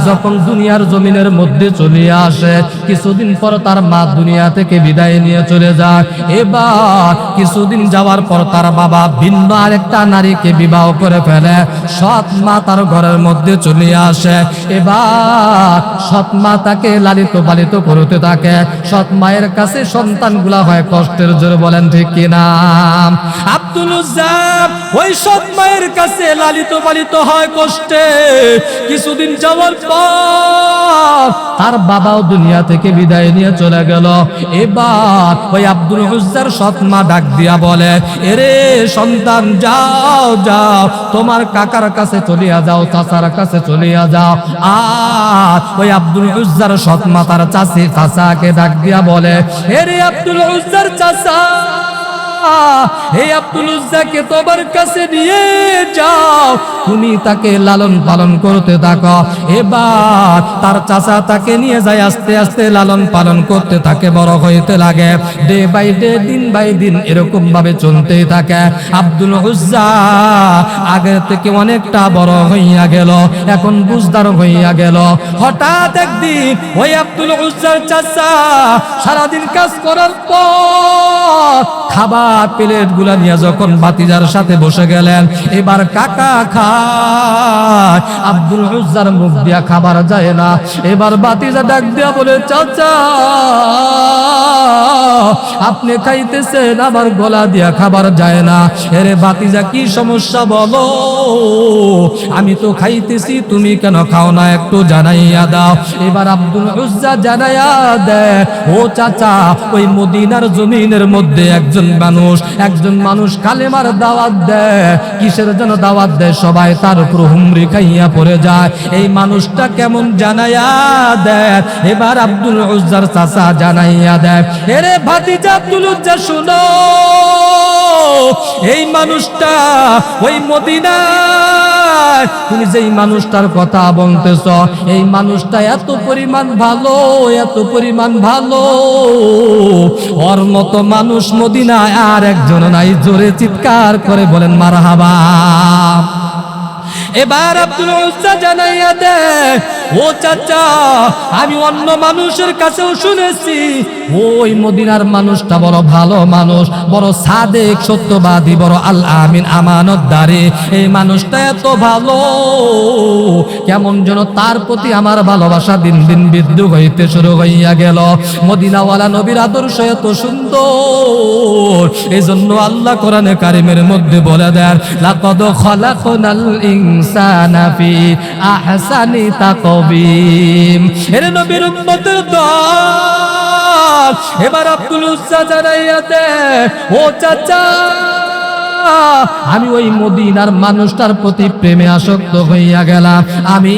যখন দুনিয়ার জমিনের মধ্যে চলে আসে, কিছুদিন পর তার মা দুনিয়া থেকে বিদায় নিয়ে চলে যায়। এবার কিছুদিন যাওয়ার পর তার বাবা ভিন্ন আরেকটা নারীকে বিবাহ করে ফেলে। সৎ মা তার ঘরের মধ্যে চলে আসে। এবার সৎ মা তাকে লালিত পালিত করতে থাকে। সৎ মায়ের কাছে সন্তানগুলা হয় কষ্টের। জোরে বলেন ঠিক কিনা? আব্দুল উজ্জা ওই সৎ মায়ের কাছে লালিত পালিত হয় কষ্টে। কিছুদিন যাওয়ার পর তার বাবাও দুনিয়া থেকে বিদায় নিয়ে চলে গেল। এবার ওই আব্দুল উজ্জার সৎ মা ডাক দিয়া বলে, এরে সন্তান, যাও যাও তোমার কাকার কাছে চলিয়া যাও, চাচার কাছে চলিয়া যাও। আর ওই আব্দুল উজ্জার সৎ মা তার চাচাকে ডাক দিয়া বলে, এরে আব্দুল উজ্জার চাচা, এই আব্দুল উজ্জাকে তোমার কাছে নিয়ে যাও, তুমি তাকে লালন পালন করতে থাকো। এবার তার চাচা তাকে নিয়ে যায়, আস্তে আস্তে লালন পালন করতে থাকে, বড় হইতে লাগে। ডে বাই ডে, দিন বাই দিন এরকম ভাবে চলতেই থাকে। আব্দুল উজ্জা আগের থেকে অনেকটা বড় হইয়া গেল, এখন বুঝদার হইয়া গেল। হঠাৎ একদিন ওই আব্দুল উজ্জার চাচা সারাদিন কাজ করার পর খাবার প্লেট গুলা নিয়ে যখন ভাতিজার সাথে বসে গেলেন, এবার কাকা খায়, আব্দুল উজ্জার মুখ দিয়া খাবার যায় না। এবার ভাতিজা ডাক দিয়া বলে, চাচা আপনি খাইতেছেন, আমার গলা দিয়া খাবার যায় না। এরে ভাতিজা কি সমস্যা বলো, আমি তো খাইতেছি, তুমি কেন খাও না, একটু জানাইয়া দাও। এবার আব্দুল উজ্জা জানাইয়া দেয়, ও চাচা, ওই মদিনার জমিনের মধ্যে একজন মানুষ কালেমার দাওয়াত দেয়। কিসের জন্য দাওয়াত দেয়? সবাই তার উপর হুমরি খাইয়া পড়ে যায়। এই মানুষটা কেমন জানাইয়া দেয়। এবার আব্দুল উজ্জার চাচা জানাইয়া দেয়, এরে ভাতিজা আব্দুল উজ্জা শুনো, এই মানুষটা ওই মদিনায় তুমি যেই মানুষটার কথা বলতেছ, এই মানুষটা এত পরিমাণ ভালো, এত পরিমাণ ভালো, ওর মতো মানুষ মদিনায় আর একজন নাই। জোরে চিৎকার করে বলেন মারহাবা। এবার আব্দুল উজ্জা জানাইয়া দেয়, ও চাচা, আমি অন্য মানুষের কাছেও শুনেছি ওই মদিনার মানুষটা বড় ভালো মানুষ, বড় সাদেক, সত্যবাদী, বড় আল আমিন, আমানতদারি। এই মানুষটা এত ভালো, কেমন যেন তার প্রতি আমার ভালোবাসা দিন দিন বৃদ্ধি হইতে শুরু হইয়া গেল। মদিনাওয়ালা নবীর আদর্শ এত সুন্দর, এই জন্য আল্লাহ কোরআনে কারিমের মধ্যে বলে দেন, লাকাদ খালাকনাল ইনসানা ফি আহসানি তাকবীম। এর নবীর উম্মতের দল। এবার আব্দুল উজ্জা জানাইয়া দেয়, ও চাচা, আমি ওই মদিনার মানুষটার প্রতি প্রেমে আসক্ত হইয়া গেলাম। আমি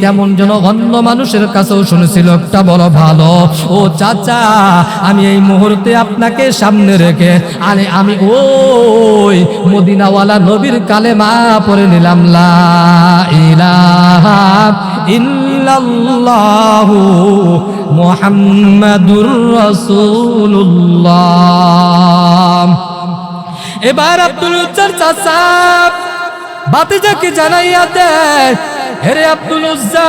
কেমন যেন অন্য মানুষের কাছেও শুনেছি লোকটা বড় ভালো। ও চাচা, আমি এই মুহূর্তে আপনাকে সামনে রেখে আমি ওই মদিনাওয়ালা নবীর কালেমা পড়ে নিলাম, লা ইলাহা ইল্লাল্লাহু মুহাম্মাদুর রাসূলুল্লাহ। এবার আব্দুল উজ্জার চাচা ভাতিজাকে জানাইয়া দেয়, হেরে আব্দুল উজ্জা,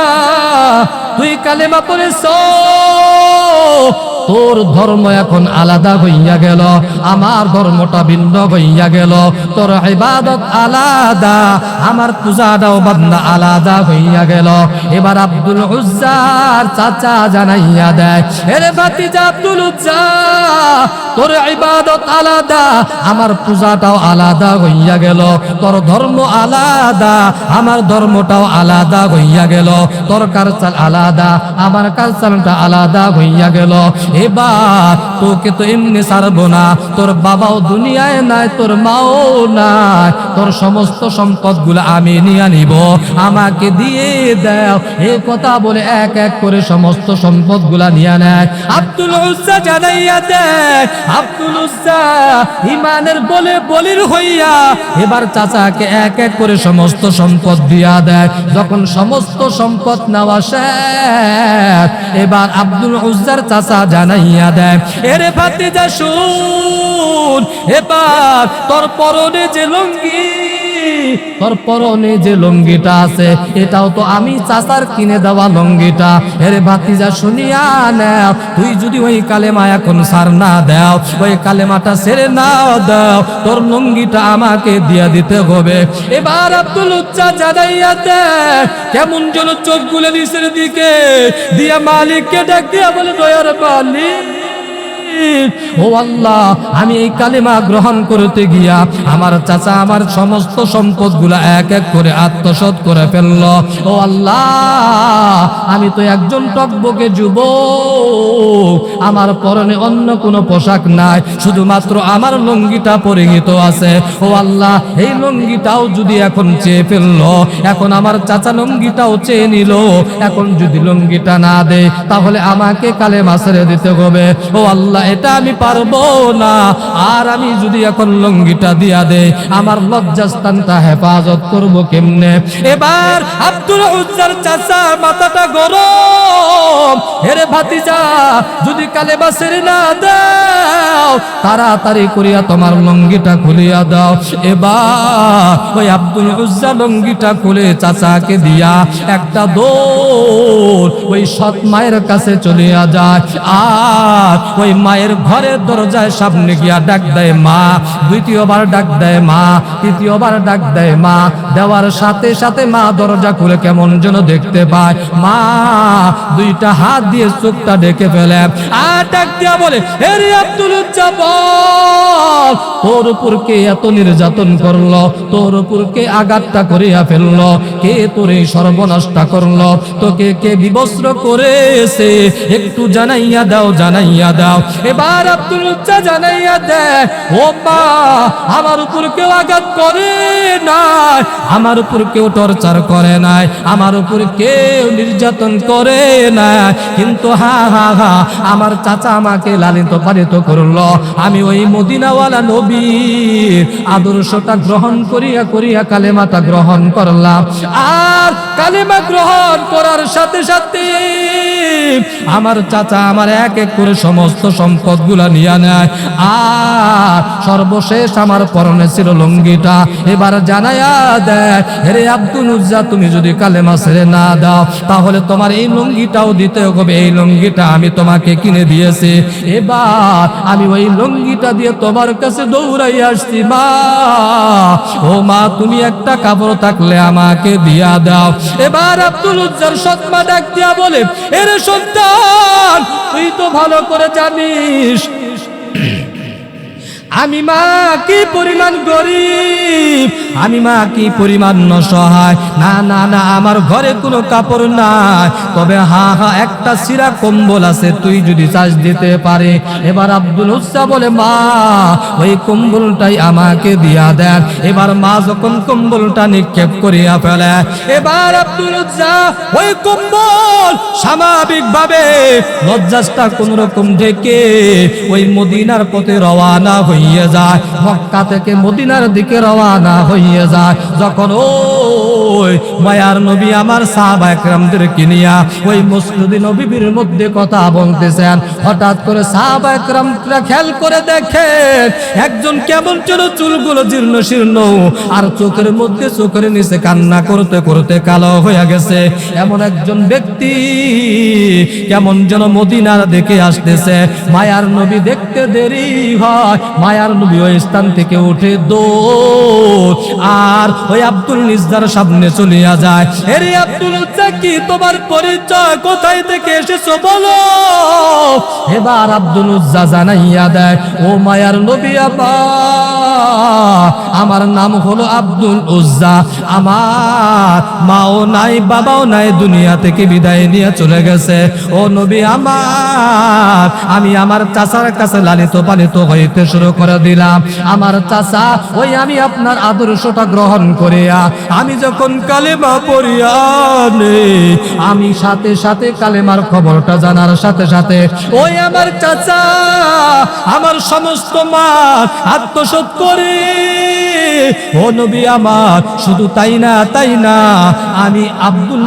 তুই কালেমা পড়েছ, তোর ধর্ম এখন আলাদা হইয়া গেল, আমার ধর্মটা ভিন্ন হইয়া গেল। তোর ইবাদত আলাদা, আমার পূজাটাও বান্দা আলাদা হইয়া গেল। এবার আব্দুল উজ্জার চাচা জানাইয়া দেয়, এরে ভাতিজা আব্দুল উজ্জা, তোর ইবাদত আলাদা, আমার পূজাটাও আলাদা হইয়া গেল। তোর ধর্ম আলাদা, আমার ধর্মটাও আলাদা হইয়া গেল। তোর কালচার আলাদা, আমার কালচারটা আলাদা হইয়া গেল। এবার তোকে তো এমনি ছাড়বো না, তোর বাবাও দুনিয়ায় নাই, তোর মাও নাই, তোর সমস্ত সম্পদ গুলো আমি নিয়ে নিব, আমাকে দিয়ে দাও। এই কথা বলে এক এক করে সমস্ত সম্পদ গুলা নিয়ে নেয়। আব্দুল উজ্জা জানাইয়া দেয়, আব্দুল উজ্জা ইমানের বলে বলির হইয়া এবার চাচাকে এক এক করে সমস্ত সম্পদ দিয়া দেয়। যখন সমস্ত সম্পদ নেওয়া শেষ, এবার আব্দুল উজ্জার চাচা জানাইয়া দেয়, এরে ভাতিজা শুন, এবার তোর পরনে যে লুঙ্গি, তোর পরনে যে লুঙ্গিটা আছে, এটাও তো আমি চাচার কিনে দেওয়া লুঙ্গিটা। এরে ভাতিজা শুনিয়া নাও, তুই যদি ওই কালেমা এখন সার না দাও, ওই কালেমাটা ছেড়ে না দাও, তোর লুঙ্গিটা আমাকে দিয়া দিতে হবে। এবার আব্দুল উজ্জা জানাইয়া দেয়, কেমন যেন চোখ গুলো নিচের দিকে দিয়া মালিককে ডাক দিয়া বলে, দয়ার মালিক, ও আল্লাহ, আমি এই কালেমা গ্রহণ করতে গিয়া আমার চাচা আমার সমস্ত সম্পদ গুলা এক এক করে আত্মসাৎ করে ফেলল। ও আল্লাহ, আমি তো একজন টকবকে যুবক, আমার পরনে অন্য কোনো পোশাক নাই, শুধুমাত্র আমার লুঙ্গিটা পরিহিত আছে। ও আল্লাহ, এই লুঙ্গিটাও যদি এখন চেয়ে ফেললো, এখন আমার চাচা লুঙ্গিটাও চেয়ে নিল, এখন যদি লুঙ্গিটা না দে, তাহলে আমাকে কালেমা ছেড়ে দিতে হবে। ও আল্লাহ, এটা আমি পারবো না। আর আমি যদি এখন লুঙ্গিটা দিয়া দেই আমার লজ্জাস্থানটা হেফাজত করব কেমনে? এবার আব্দুল উজ্জার চাচা মাথাটা গরম, হেরে ভাতিজা যদি কালেমা ছেড়ে না দাও তাড়াতাড়ি করিয়া তোমার লুঙ্গিটা খুলিয়া দাও। এবার ওই আব্দুল উজ্জা লুঙ্গিটা খুলে চাচাকে দিয়া একটা দৌড় ওই সৎ মায়ের কাছে চলিয়া যায়। আর ওই মায়ের ঘরের দরজায় সামনে গিয়া ডাক দেয় মা, দ্বিতীয়বার ডাক দেয় মা, তৃতীয়বার ডাক দেয় মা। দেওয়ার সাথে সাথে মা দরজা খুলে কেমন যেন দেখতে পায়, মা দুইটা হাত দিয়ে চোখটা ডেকে ফেলে আর ডাক দিয়া বলে, এরে আব্দুল উজ্জা বল, তোর উপর কে এত নির্যাতন করলো? তোর উপর কে আঘাতটা করিয়া ফেললো? কে তোর এই সর্বনাশটা করলো? তোকে কে বিবস্ত্র করেছে? একটু জানাইয়া দাও, জানাইয়া দাও। এবার আব্দুল উজ্জা জানাইয়া দেয়, ও মা, আমার উপর কেউ আঘাত করে নাই, আমার উপর কেউ টর্চার করে নাই, আমার উপর কেউ নির্যাতন করে নাই, কিন্তু হা হা হা আমার চাচা আমাকে লালিত পালিত করলো। আমি ওই মদিনাওয়ালা নবীর আদর্শটা গ্রহণ করিয়া করিয়া কালেমাটা গ্রহণ করলাম। আর কালেমা গ্রহণ করার সাথে সাথে আমার চাচা আমার এক এক করে সমস্ত সম্পদ গুলা নিয়ে নেয়। আর সর্বশেষ আমার পরনে ছিল লুঙ্গিটা। এবার জানাইয়া দেয়, হে আব্দুল উজ্জা, তুমি যদি কালেমা ছেড়ে না দাও তাহলে তোমার এই লুঙ্গিটাও দিতে হবে। এই লুঙ্গিটা আমি তোমাকে কিনে দিয়েছি। এবার আমি ওই লুঙ্গিটা দিয়ে তোমার কাছে দৌড়াই আসছি। মা, ও মা, তুমি একটা কাপড় থাকলে আমাকে দিয়া দাও। এবার আব্দুল উজ্জার সৎমা ডাক দিয়া বলে, এরে সন্তান, তুই তো ভালো করে জানিস আমি মা কি পরিমাণ গরিব, আমি মা কি পরিমাণ অসহায়। না না না, আমার ঘরে কোনো কাপড় নাই, তবে হা হা একটা সিরা কম্বল আছে, তুই যদি চাস দিতে পারে। এবার আব্দুল উজ্জা বলে, মা ওই কম্বলটাই আমাকে দিয়া দেন। এবার মা যখন কম্বলটা নিক্ষেপ করিয়া ফেলে, এবার আব্দুল উজ্জা ওই কম্বল স্বাভাবিকভাবে লজ্জাটা কোন রকম ঢেকে ওই মদিনার পথে রওয়ানা হইয়া যায়। মক্কা থেকে মদিনার দিকে রওয়ানা হইয়া যায়। যখন ওই মায়ার নবী আমার সাহাবায়ে কেরামদেরকে নিয়া ওই মসজিদে নববীর মধ্যে কথা বলতেছেন, হঠাৎ করে সাহাবায়ে কেরামরা খেয়াল করে দেখেন একজন কেমন যেন চুলগুলো জীর্ণ শীর্ণ আর চোখের মধ্যে চোখের নিচে কান্না করতে করতে কালো হয়ে গেছে। এমন একজন ব্যক্তি কেমন যেন মদিনার দিকে আসতেছে। মায়ার নবী দেখতে দেরি হয়, মায়ার নবী ওই স্থান থেকে উঠে দৌড় আর ওই আব্দুল উজ্জার সামনে চলিয়া যায়। এরে আব্দুল উজ্জা, কি তোমার পরিচয়? কোথায় থেকে এসেছো বলো। এবার আব্দুল উজ্জা জানাইয়া দেয়, ও মায়ার নবী, আমার নাম হলো আব্দুল উজ্জা, আমার মাও নাই বাবাও নাই, দুনিয়া থেকে বিদায় নিয়ে চলে গেছে। ও নবী আমার, আমি আমার চাচার কাছে লালিত পালিত হইতে শুরু করে দিলাম। আমার চাচা ওই আমি আপনার আদর্শটা গ্রহণ করিয়া আমি যখন কালেমা পড়িয়া নেই, আমি সাথে সাথে কালেমার খবরটা জানার সাথে সাথে ওই আমার চাচা আমার সমস্ত মান আত্মসাৎ করে। ও নবী আমার, শুধু তাই না তাই না, আমি আব্দুল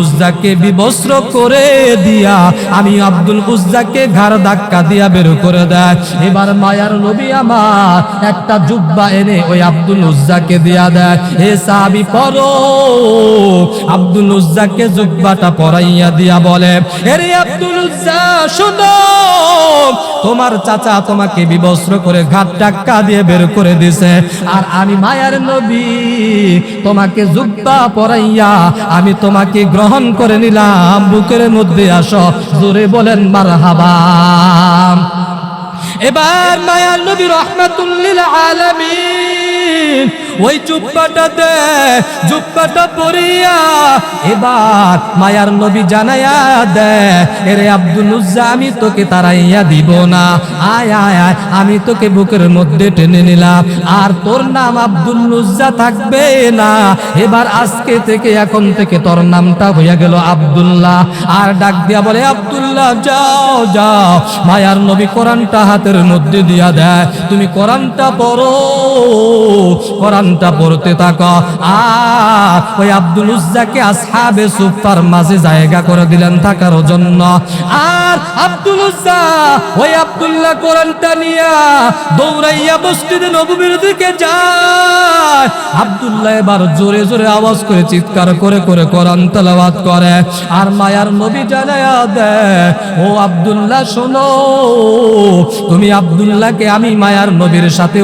উজ্জাকে বিবস্ত্র করে দিয়া আমি আব্দুল উজ্জাকে ঘাড় ধাক্কা দিয়া বের করে দেয়। এবার মায়ার নবী আমার একটা জুব্বা এনে ওই আব্দুল উজ্জাকে দিয়া দেয়, হে সাহাবী পরো। আব্দুল উজ্জাকে জুব্বাটা পরাইয়া দিয়া বলে, হে আব্দুল উজ্জা, শোনো, তোমার চাচা তোমাকে বিবস্ত্র করে ঘাড় ধাক্কা দিয়ে বের করে দিছে, আর আমি মায়ার নবী তোমাকে জুব্বা পরাইয়া আমি তোমাকে গ্রহণ করে নিলাম। বুকের মধ্যে আসো, জোরে বলেন মারহাবা। এবার মায়ার নবী রহমাতুল লিল আলামিন ওই জুব্বাটা দে, জুব্বাটা পরিয়া এবার মায়ার নবী জানাইয়া দে, এরে আব্দুল উজ্জা আমি তোকে তাড়াইয়া দিব না, আয় আয় আয় আমি তোকে বুকের মধ্যে টেনে নিলাম, আর তোর নাম আব্দুল উজ্জা থাকবে না, এবার আজকে থেকে এখন থেকে তোর নামটা হইয়া গেল আব্দুল্লাহ। আর ডাক দিয়া বলে আব্দুল্লাহ যাও যাও, মায়ার নবী কোরআনটা হাতের মধ্যে দিয়া দেয়, তুমি কোরআনটা পড়ো, কোরআনটা পড়তে থাকো। আর ওই আব্দুল উজ্জাকে আসহাবে সুফার মাঝে জায়গা করে দিলেন থাকার জন্য। আর আব্দুল উজ্জা ওই আব্দুল্লাহ কোরআনটা নিয়া দৌড়াইয়া মসজিদে নববীর দিকে যায়। আব্দুল্লাহ এবার জোরে জোরে আওয়াজ করে চিৎকার করে করে কোরআন তেলাওয়াত করে। আর মায়ার নবী জানায়া দেয়, ও আব্দুল্লাহ শোনো, তুমি আব্দুল্লাহকে আমি মায়ার নবীর সাথে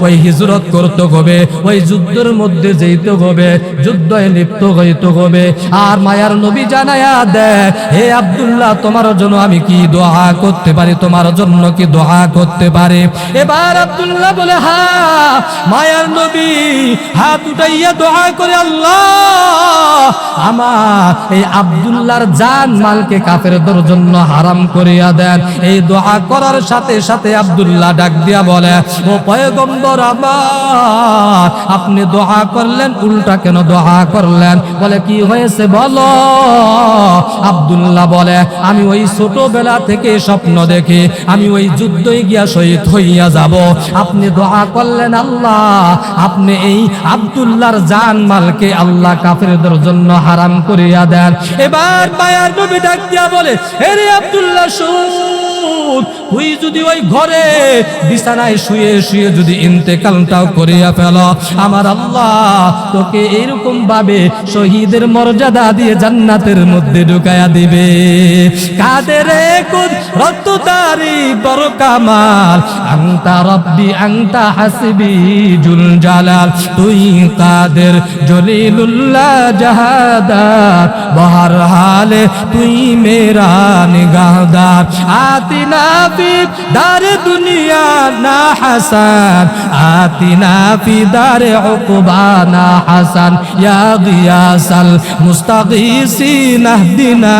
ওই হিজরত করতে হবে, ওই যুদ্ধের মধ্যে যেতে হবে, যুদ্ধে লিপ্ত হইতে হবে। আর মায়ার নবী জানায়া দেয়, হে আব্দুল্লাহ তোমার জন্য আমি কি দোয়া করতে পারি, তোমার জন্য কি দোয়া করতে পারি? এবার আব্দুল্লাহ বলে হ্যাঁ। মায়ার নবী হাত উঠাইয়া দোয়া করে, আল্লাহ আমার এই আব্দুল্লাহর জান মালকে কাফেরদের জন্য হারাম করিয়া দেন। এই দোয়া করার সাথে সাথে আব্দুল্লাহ ডাক দিয়া বলে, ও পয়গম্বর আমার, আপনি দোয়া করলেন, উল্টা কেন দোয়া করলেন? বলে কি হয়েছে বলো। আব্দুল্লাহ বলে, আমি ওই ছোটবেলা থেকে স্বপ্ন দেখি আমি ওই যুদ্ধে গিয়া শহীদ হইয়া যাব, আপনি দোয়া করলেন আল্লাহ আপনি এই আব্দুল্লাহর জান মালকে আল্লাহ কাফেরদের জন্য হারাম করিয়া দেন। এবার মায়ার নবী ডাক দিয়া বলে, আরে আব্দুল্লাহ শুন, তুই যদি ওই ঘরে বিছানায় শুয়ে শুয়ে যদি ইন্তেকালটাও করিয়া ফেল, আমার আল্লাহ তোকে এরকম ভাবে শহীদের মর্যাদা দিয়ে জান্নাতের মধ্যে ঢুকায়া দিবে। কাদের কুদরত তারি বড় কামাল, আনতা রব্বি আনতা হাসবি জুল জালাল, তুই কাদের জলিলুল্লাহ জাহাদার, বহর হালে তুই মেরা নিগাহদার, আতিনা ফি দার দুনিয়া না হাসান, আতিনা ফি দার উকবা না হাসান, ইয়া গিয়াসাল মুস্তাগীসিন আহদিনা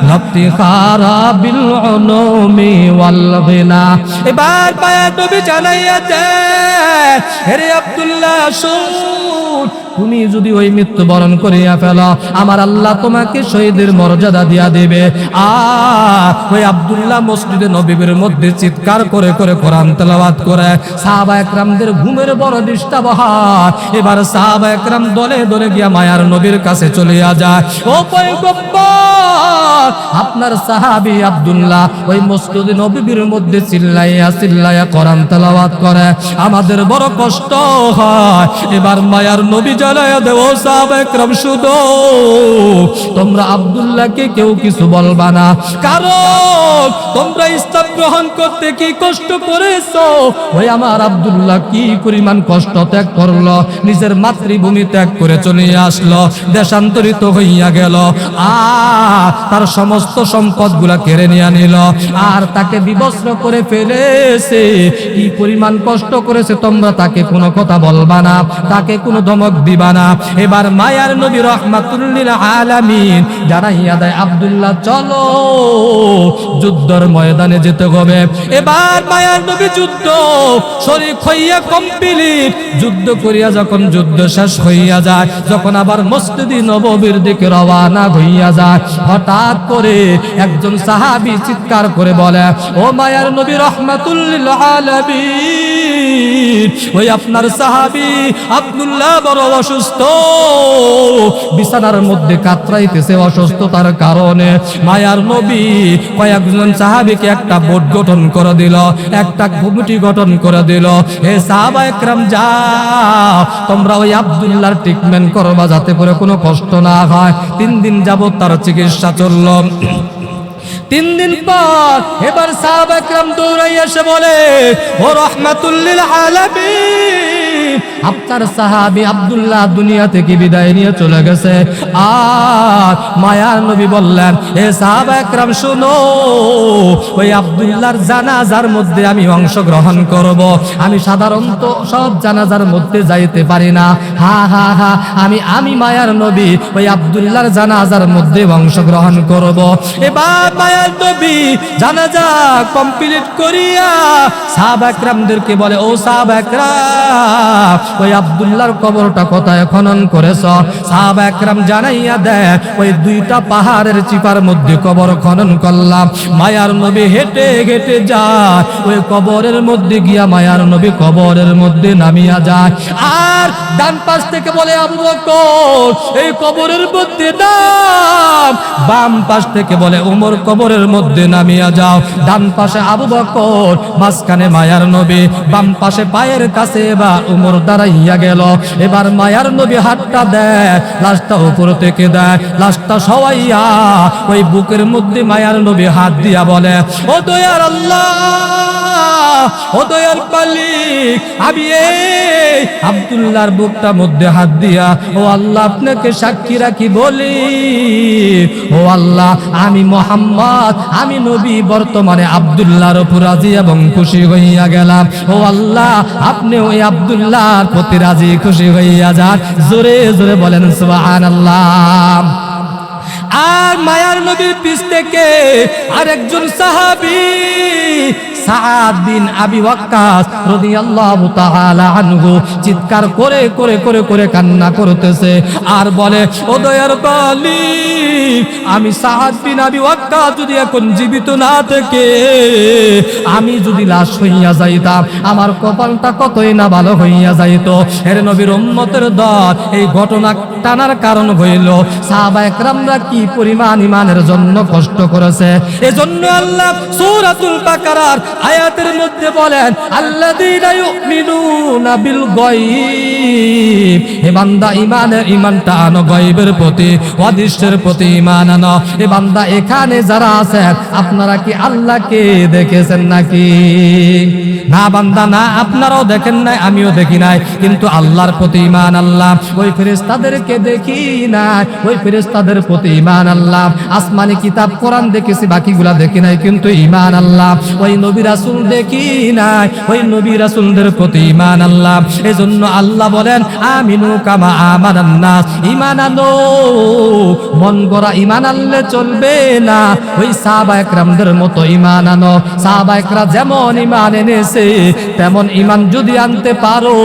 লাফতিখারা বিল উলুমি ওয়াল গিনা। এবার মায়া নবী জানাইয়া দেন, হে আব্দুল্লাহ শুন, তুমি যদি ওই মৃত্যুবরণ করিয়া ফেলো, আমার আল্লাহ তোমাকে শহীদের মর্যাদা দিয়া দেবে। আর ওই আব্দুল্লাহ মসজিদে নববীর মধ্যে চিৎকার করে করে কোরআন তেলাওয়াত করে। সাহাবা একরামদের ঘুমের বড় ডিস্টার্ব হয়। এবার সাহাবা একরাম দলে দলে গিয়া মায়ার নবীর কাছে চলিয়া যায়। ও পয়গম্বর, আপনার সাহাবী আব্দুল্লাহ ওই মসজিদে নববীর মধ্যে চিল্লাইয়া চিল্লাইয়া কোরআন তেলাওয়াত করে, আমাদের বড় কষ্ট হয়। এবার মায়ার নবী জানাইয়া দেব, সাহাবা একরাম শুনো, তোমরা আব্দুল্লাহকে কেউ কিছু বলবা না, কারণ তোমরা ইসলাম গ্রহণ করতে কি কষ্ট করেছো, ওই আমার আব্দুল্লাহ কি পরিমাণ কষ্ট ত্যাগ করলো, নিজের মাতৃভূমি ত্যাগ করে চলে আসলো, দেশান্তরিত হইয়া গেল, আর তার সমস্ত সম্পদ গুলা কেড়ে নিয়ে নিল, আর তাকে বিবস্ত্র করে ফেলেছে। কি পরিমাণ কষ্ট করেছে, তোমরা তাকে কোনো কথা বলবা না, তাকে কোনো ধমক দিবা না। এবার মায়ার নবী রাহমাতুল লিল আলামিন জানাইয়া দেয়, আব্দুল্লাহ চলো যুদ্ধের ময়দানে যেতে হবে। এবার মায়ার নবী যুদ্ধ শরীক হইয়া কমপ্লিট, যুদ্ধ করিয়া যখন যুদ্ধ শেষ হইয়া যায়, যখন আবার মসজিদে নববীর দিকে রওনা হইয়া যায়, হঠাৎ করে একজন সাহাবী চিৎকার করে বলে, ও মায়ার নবী রাহমাতুল লিল আলামিন, ওই আপনার সাহাবী আব্দুল্লাহ বড় অসুস্থ, বিছানার মধ্যে কাতরাইতেছে অসুস্থতার কারণে। মায়ার নবী কয়েকজন সাহাবীকে একটা বোর্ড গঠন করে দিল, একটা কমিটি গঠন করে দিল, হে সাহাবা একরাম যাও তোমরা ওই আব্দুল্লাহর ট্রিটমেন্ট করবা যাতে করে কোনো কষ্ট না হয়। 3 দিন যাবত তার চিকিৎসা চলল। 3 দিন পর এবার সাহাবা একরাম দৌড়াইয়া এসে বলে, ও রাহমাতুল লিল আলামিন, আপনার সাহাবী আব্দুল্লাহ দুনিয়া থেকে বিদায় নিয়ে চলে গেছে। আর মায়ার নবী বললেন, এ সাহাবা একরাম শুনো, ওই আব্দুল্লাহর জানাজার মধ্যে আমি অংশগ্রহণ করব। আমি সাধারণত সব জানাজার মধ্যে যাইতে পারি না, হা হা হা, আমি মায়ার নবী ওই আব্দুল্লাহর জানাজার মধ্যে অংশগ্রহণ করব। এবার মায়ার নবী জানাজা কমপ্লিট করিয়া সাহাবা একরামদেরকে বলে, ও সাহাবা একরাম, ওই আব্দুল্লাহর কবরটা কোথায় খনন করেছ? সাহাবা একরাম জানাইয়া দেয়, ওই দুইটা পাহাড়ের চিপার মধ্যে কবর খনন করলাম। মায়ার নবী হেঁটে হেঁটে যায়, ওই কবরের মধ্যে গিয়া মায়ার নবী কবরের মধ্যে নামিয়া যায়। আর ডান পাশ থেকে বলে, আবু বকর এই কবরের মধ্যে নাম। বাম পাশ থেকে বলে, ওমর কবরের মধ্যে নামিয়া যাও। ডান পাশে আবু বকর, মাঝখানে মায়ার নবী, বাম পাশে পায়ের কাছে এবার ওমর দাঁড়াইয়া গেল। এবার মায়ার নবী হাতটা দেয়, লাশটা উপর থেকে দেয়, লাশটা সবাইয়া ওই বুকের মধ্যে মায়ার নবী হাত দিয়া বলে, ও দয়ার আল্লাহ, ও দয়ার মালিক, আমি এই আব্দুল্লাহর বুকটা মধ্যে হাত দিয়া, ও আল্লাহ আপনাকে সাক্ষী রাখি বলি, ও আল্লাহ আমি মুহাম্মদ, আমি নবী বর্তমানে আব্দুল্লাহর উপর রাজি এবং খুশি হইয়া গেলাম। ও আল্লাহ আপনি ওই আব্দুল্লাহর প্রতি রাজি খুশি হইয়া যান। জোরে জোরে বলেন সুবহানাল্লাহ। আর মায়ার নবীর পিছ থেকে আরেকজন সাহাবী সাদ বিন আবি ওয়াক্কাস রাদিয়াল্লাহু তাআলা আনহু চিৎকার করে করে করে করে কান্না করতেছে আর বলে, ও দয়ার মালিক, আমি সাদ বিন আবি ওয়াক্কাস যদি এখন জীবিত না থেকে আমি যদি লাশ হইয়া যাইতাম, আমার কপালটা কতই না ভালো হইয়া যাইত। এর নবীর উম্মতের দল এই ঘটনা টানার কারণ হইল সাহাবা একরামরা কি পরিমাণ ঈমানের জন্য কষ্ট করেছে। এজন্য আল্লাহ সূরাতুল বাকারার আয়াতের মধ্যে বলেন, আল্লাযীনা ইউমিনুনা বিল গায়ব, হে বান্দা ঈমানটা আনো গায়বের প্রতি, অদৃশ্যের প্রতি ঈমান আনো। হে বান্দা এখানে যারা আছেন আপনারা কি আল্লাহকে দেখেছেন নাকি? না বান্দা না, আপনারাও দেখেন নাই, আমিও দেখি নাই, কিন্তু আল্লাহর প্রতি ঈমান আনলাম। ওই ফেরেশতাদেরকে দেখি নাই, ওই ফেরেশতাদের প্রতি ঈমান আনলাম। আসমানি কিতাব কোরআন দেখেছি, বাকিগুলা দেখি নাই, কিন্তু ঈমান আনলাম। ওই নবী রাসূল দেখি নাই, ওই নবী রাসূলদের প্রতি ঈমান আনলাম। এজন্য আল্লাহ বলেন, আমিনু কামা আমানান নাস, ঈমান আনো। মন গড়া ঈমান আনলে চলবে না, ওই সাহাবা একরামদের মতো ঈমান আনো। সাহাবা একরাম যেমন ঈমান এনেছে তেমন ঈমান যদি আনতে পারো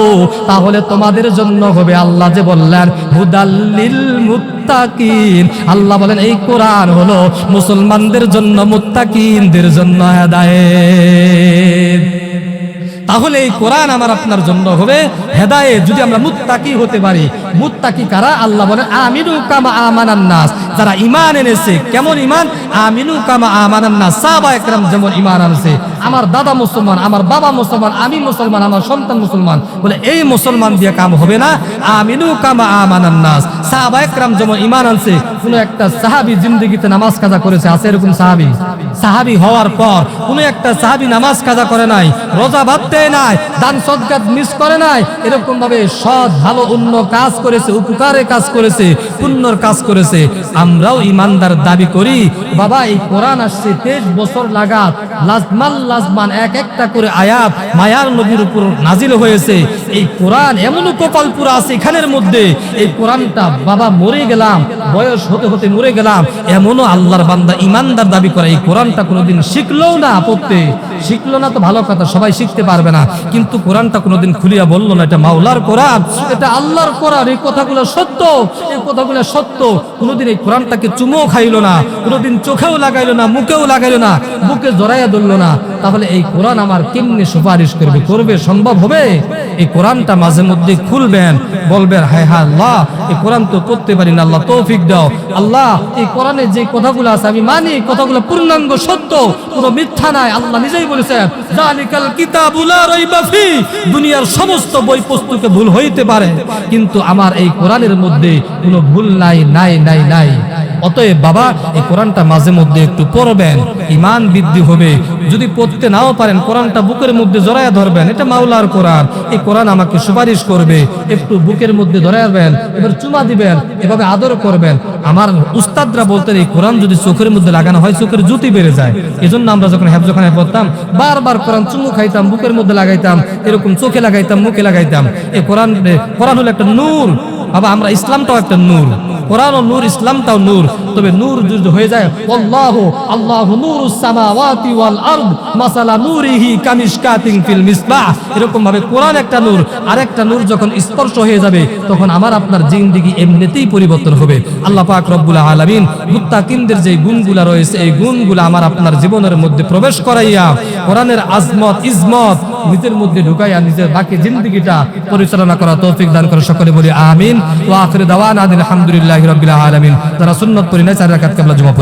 তাহলে তোমাদের জন্য হবে, আল্লাহ যে বললেন, হুদাল্লিল মুত্তাকিন, আল্লাহ বলেন এই কোরআন হলো মুসলমানদের জন্য, মুত্তাকিনদের জন্য হেদায়েত। তাহলে এই কোরআন আমার আপনার জন্য হবে হেদায়েত যদি আমরা মুত্তাকি হতে পারি। মুত্তাকি কারা? আল্লাহ বলেন, আমিনু কামা আমানান নাস, যারা ঈমান এনেছে। কেমন ঈমান? আমিনু কামা আমানান নাস, সাহাবা একরাম যেমন ঈমান আনছে। আমার দাদা মুসলমান, আমার বাবা মুসলমান, আমি মুসলমান, আমার সন্তান মুসলমান, বলে এই মুসলমান দিয়ে কাম হবে না। আমিনু কামা আমানান নাস, সাহাবা একরাম যেমন ঈমান আনছে। কোন একটা সাহাবী জিন্দেগিতে নামাজ কাজা করেছে? আছে এরকম সাহাবী? সাহাবী হওয়ার পর কোন একটা সাহাবী নামাজ কাজা করে নাই, রোজা বাদ দেয় নাই, দান সদকাত মিস করে নাই, এরকম ভাবে সৎ ভালো অন্য কাজ করেছে, উপকারের কাজ করেছে, পুণ্যর কাজ করেছে। আমরাও ইমানদার দাবি করি। বাবা এই কোরআন আসছে 23 বছর লাগাত, লাজমান এক একটা করে আয়াত মায়ার নবীর উপর নাজিল হয়েছে। এই কোরআন এমনও কপাল পুরা আছে এখানের মধ্যে, এই কোরআনটা বাবা মরে গেলাম, বয়স হতে হতে মরে গেলাম, এমনও আল্লাহর বান্দা ইমানদার দাবি করে এই কোরআনটা কোনোদিন শিখলো না। পড়তে শিখলো না তো ভালো কথা, সবাই শিখতে পারবে না, কিন্তু কোরআনটা কোনোদিন খুলিয়া বললো না এটা মাওলার কোরআন, এটা আল্লাহর কোরআন। এই কথাগুলো সত্য, এই কথাগুলো সত্য। কোনোদিন এই কোরআনটাকে চুমো খাইলো না, কোনোদিন চোখেও লাগাইলো না, মুখেও লাগাইলো না, বুকে জড়াইয়া ধরলো না। তাহলে এই কোরআন আমার কেমনে সুপারিশ করবে? করবে? সম্ভব হবে? এই কোরআনটা মাঝে মধ্যে খুলবেন, বলবেন হায় হায় আল্লাহ, এই কোরআন তো পড়তে পারি না, আল্লাহ তৌফিক দাও। আল্লাহ এই কোরআনে যে কথাগুলো আছে আমি মানি, কথাগুলো পূর্ণাঙ্গ সত্য, কোনো মিথ্যা নাই। আল্লাহ নিজেই বলেছেন, যালিকাল কিতাবু লা রাইবা ফি, দুনিয়ার সমস্ত বই পুস্তকে ভুল হইতে পারে, কিন্তু আমার এই কোরআনের মধ্যে কোনো ভুল নাই, নাই নাই নাই। অতএব বাবা এই কোরআনটা মাঝে মধ্যে একটু পড়বেন, ঈমান বৃদ্ধি হবে। যদি পড়তে নাও পারেন কোরআনটা বুকের মধ্যে জড়ায়া ধরবেন, এটা মাওলার কোরআন, এই কোরআন আমাকে সুপারিশ করবে, একটু বুকের মধ্যে ধরাবেন, এবার চুমা দিবেন, এভাবে আদর করবেন। আমার উস্তাদরা বলতেন এই কোরআন যদি চোখের মধ্যে লাগানো হয় চোখের জ্যোতি বেড়ে যায়। এজন্য আমরা যখন হেফজখানায় পড়তাম বারবার কোরআন চুমু খাইতাম, বুকের মধ্যে লাগাইতাম, এরকম চোখে লাগাইতাম, মুখে লাগাইতাম। এই কোরআন হলো একটা নূর বাবা, আমরা ইসলামটাও একটা নূর, কোরআন ও নূর, ইসলামটাও নূর। তবে নূর যদি হয়ে যায় আল্লাহু আল্লাহু নূরুস সামাওয়াতি ওয়াল আরদ মাসালা নূরিহি কামিশকাতিন ফিল মিসবাহ, এরকম ভাবে কোরআন একটা নূর, আরেকটা নূর যখন স্পর্শ হয়ে যাবে তখন আমার আপনার জিন্দেগি এমনিতেই পরিবর্তন হবে। আল্লাহ পাক রব্বুল আলামিন মুত্তাকিনদের যে গুণগুলা রয়েছে এই গুণগুলা আমার আপনার জীবনের মধ্যে প্রবেশ করাইয়া কোরআনের আজমত ইজমত নিজের মধ্যে ঢুকাইয়া নিজের বাকি জিন্দেগিটা পরিচালনা করা তৌফিক দান করে সকলে বলি আমিন। ওয়া আখিরু দাওয়ানা আলহামদুলিল্লাহি রাব্বিল আলামিন। যারা সুন্নাত পড়ি না 4 রাকাত কিবলা জুমা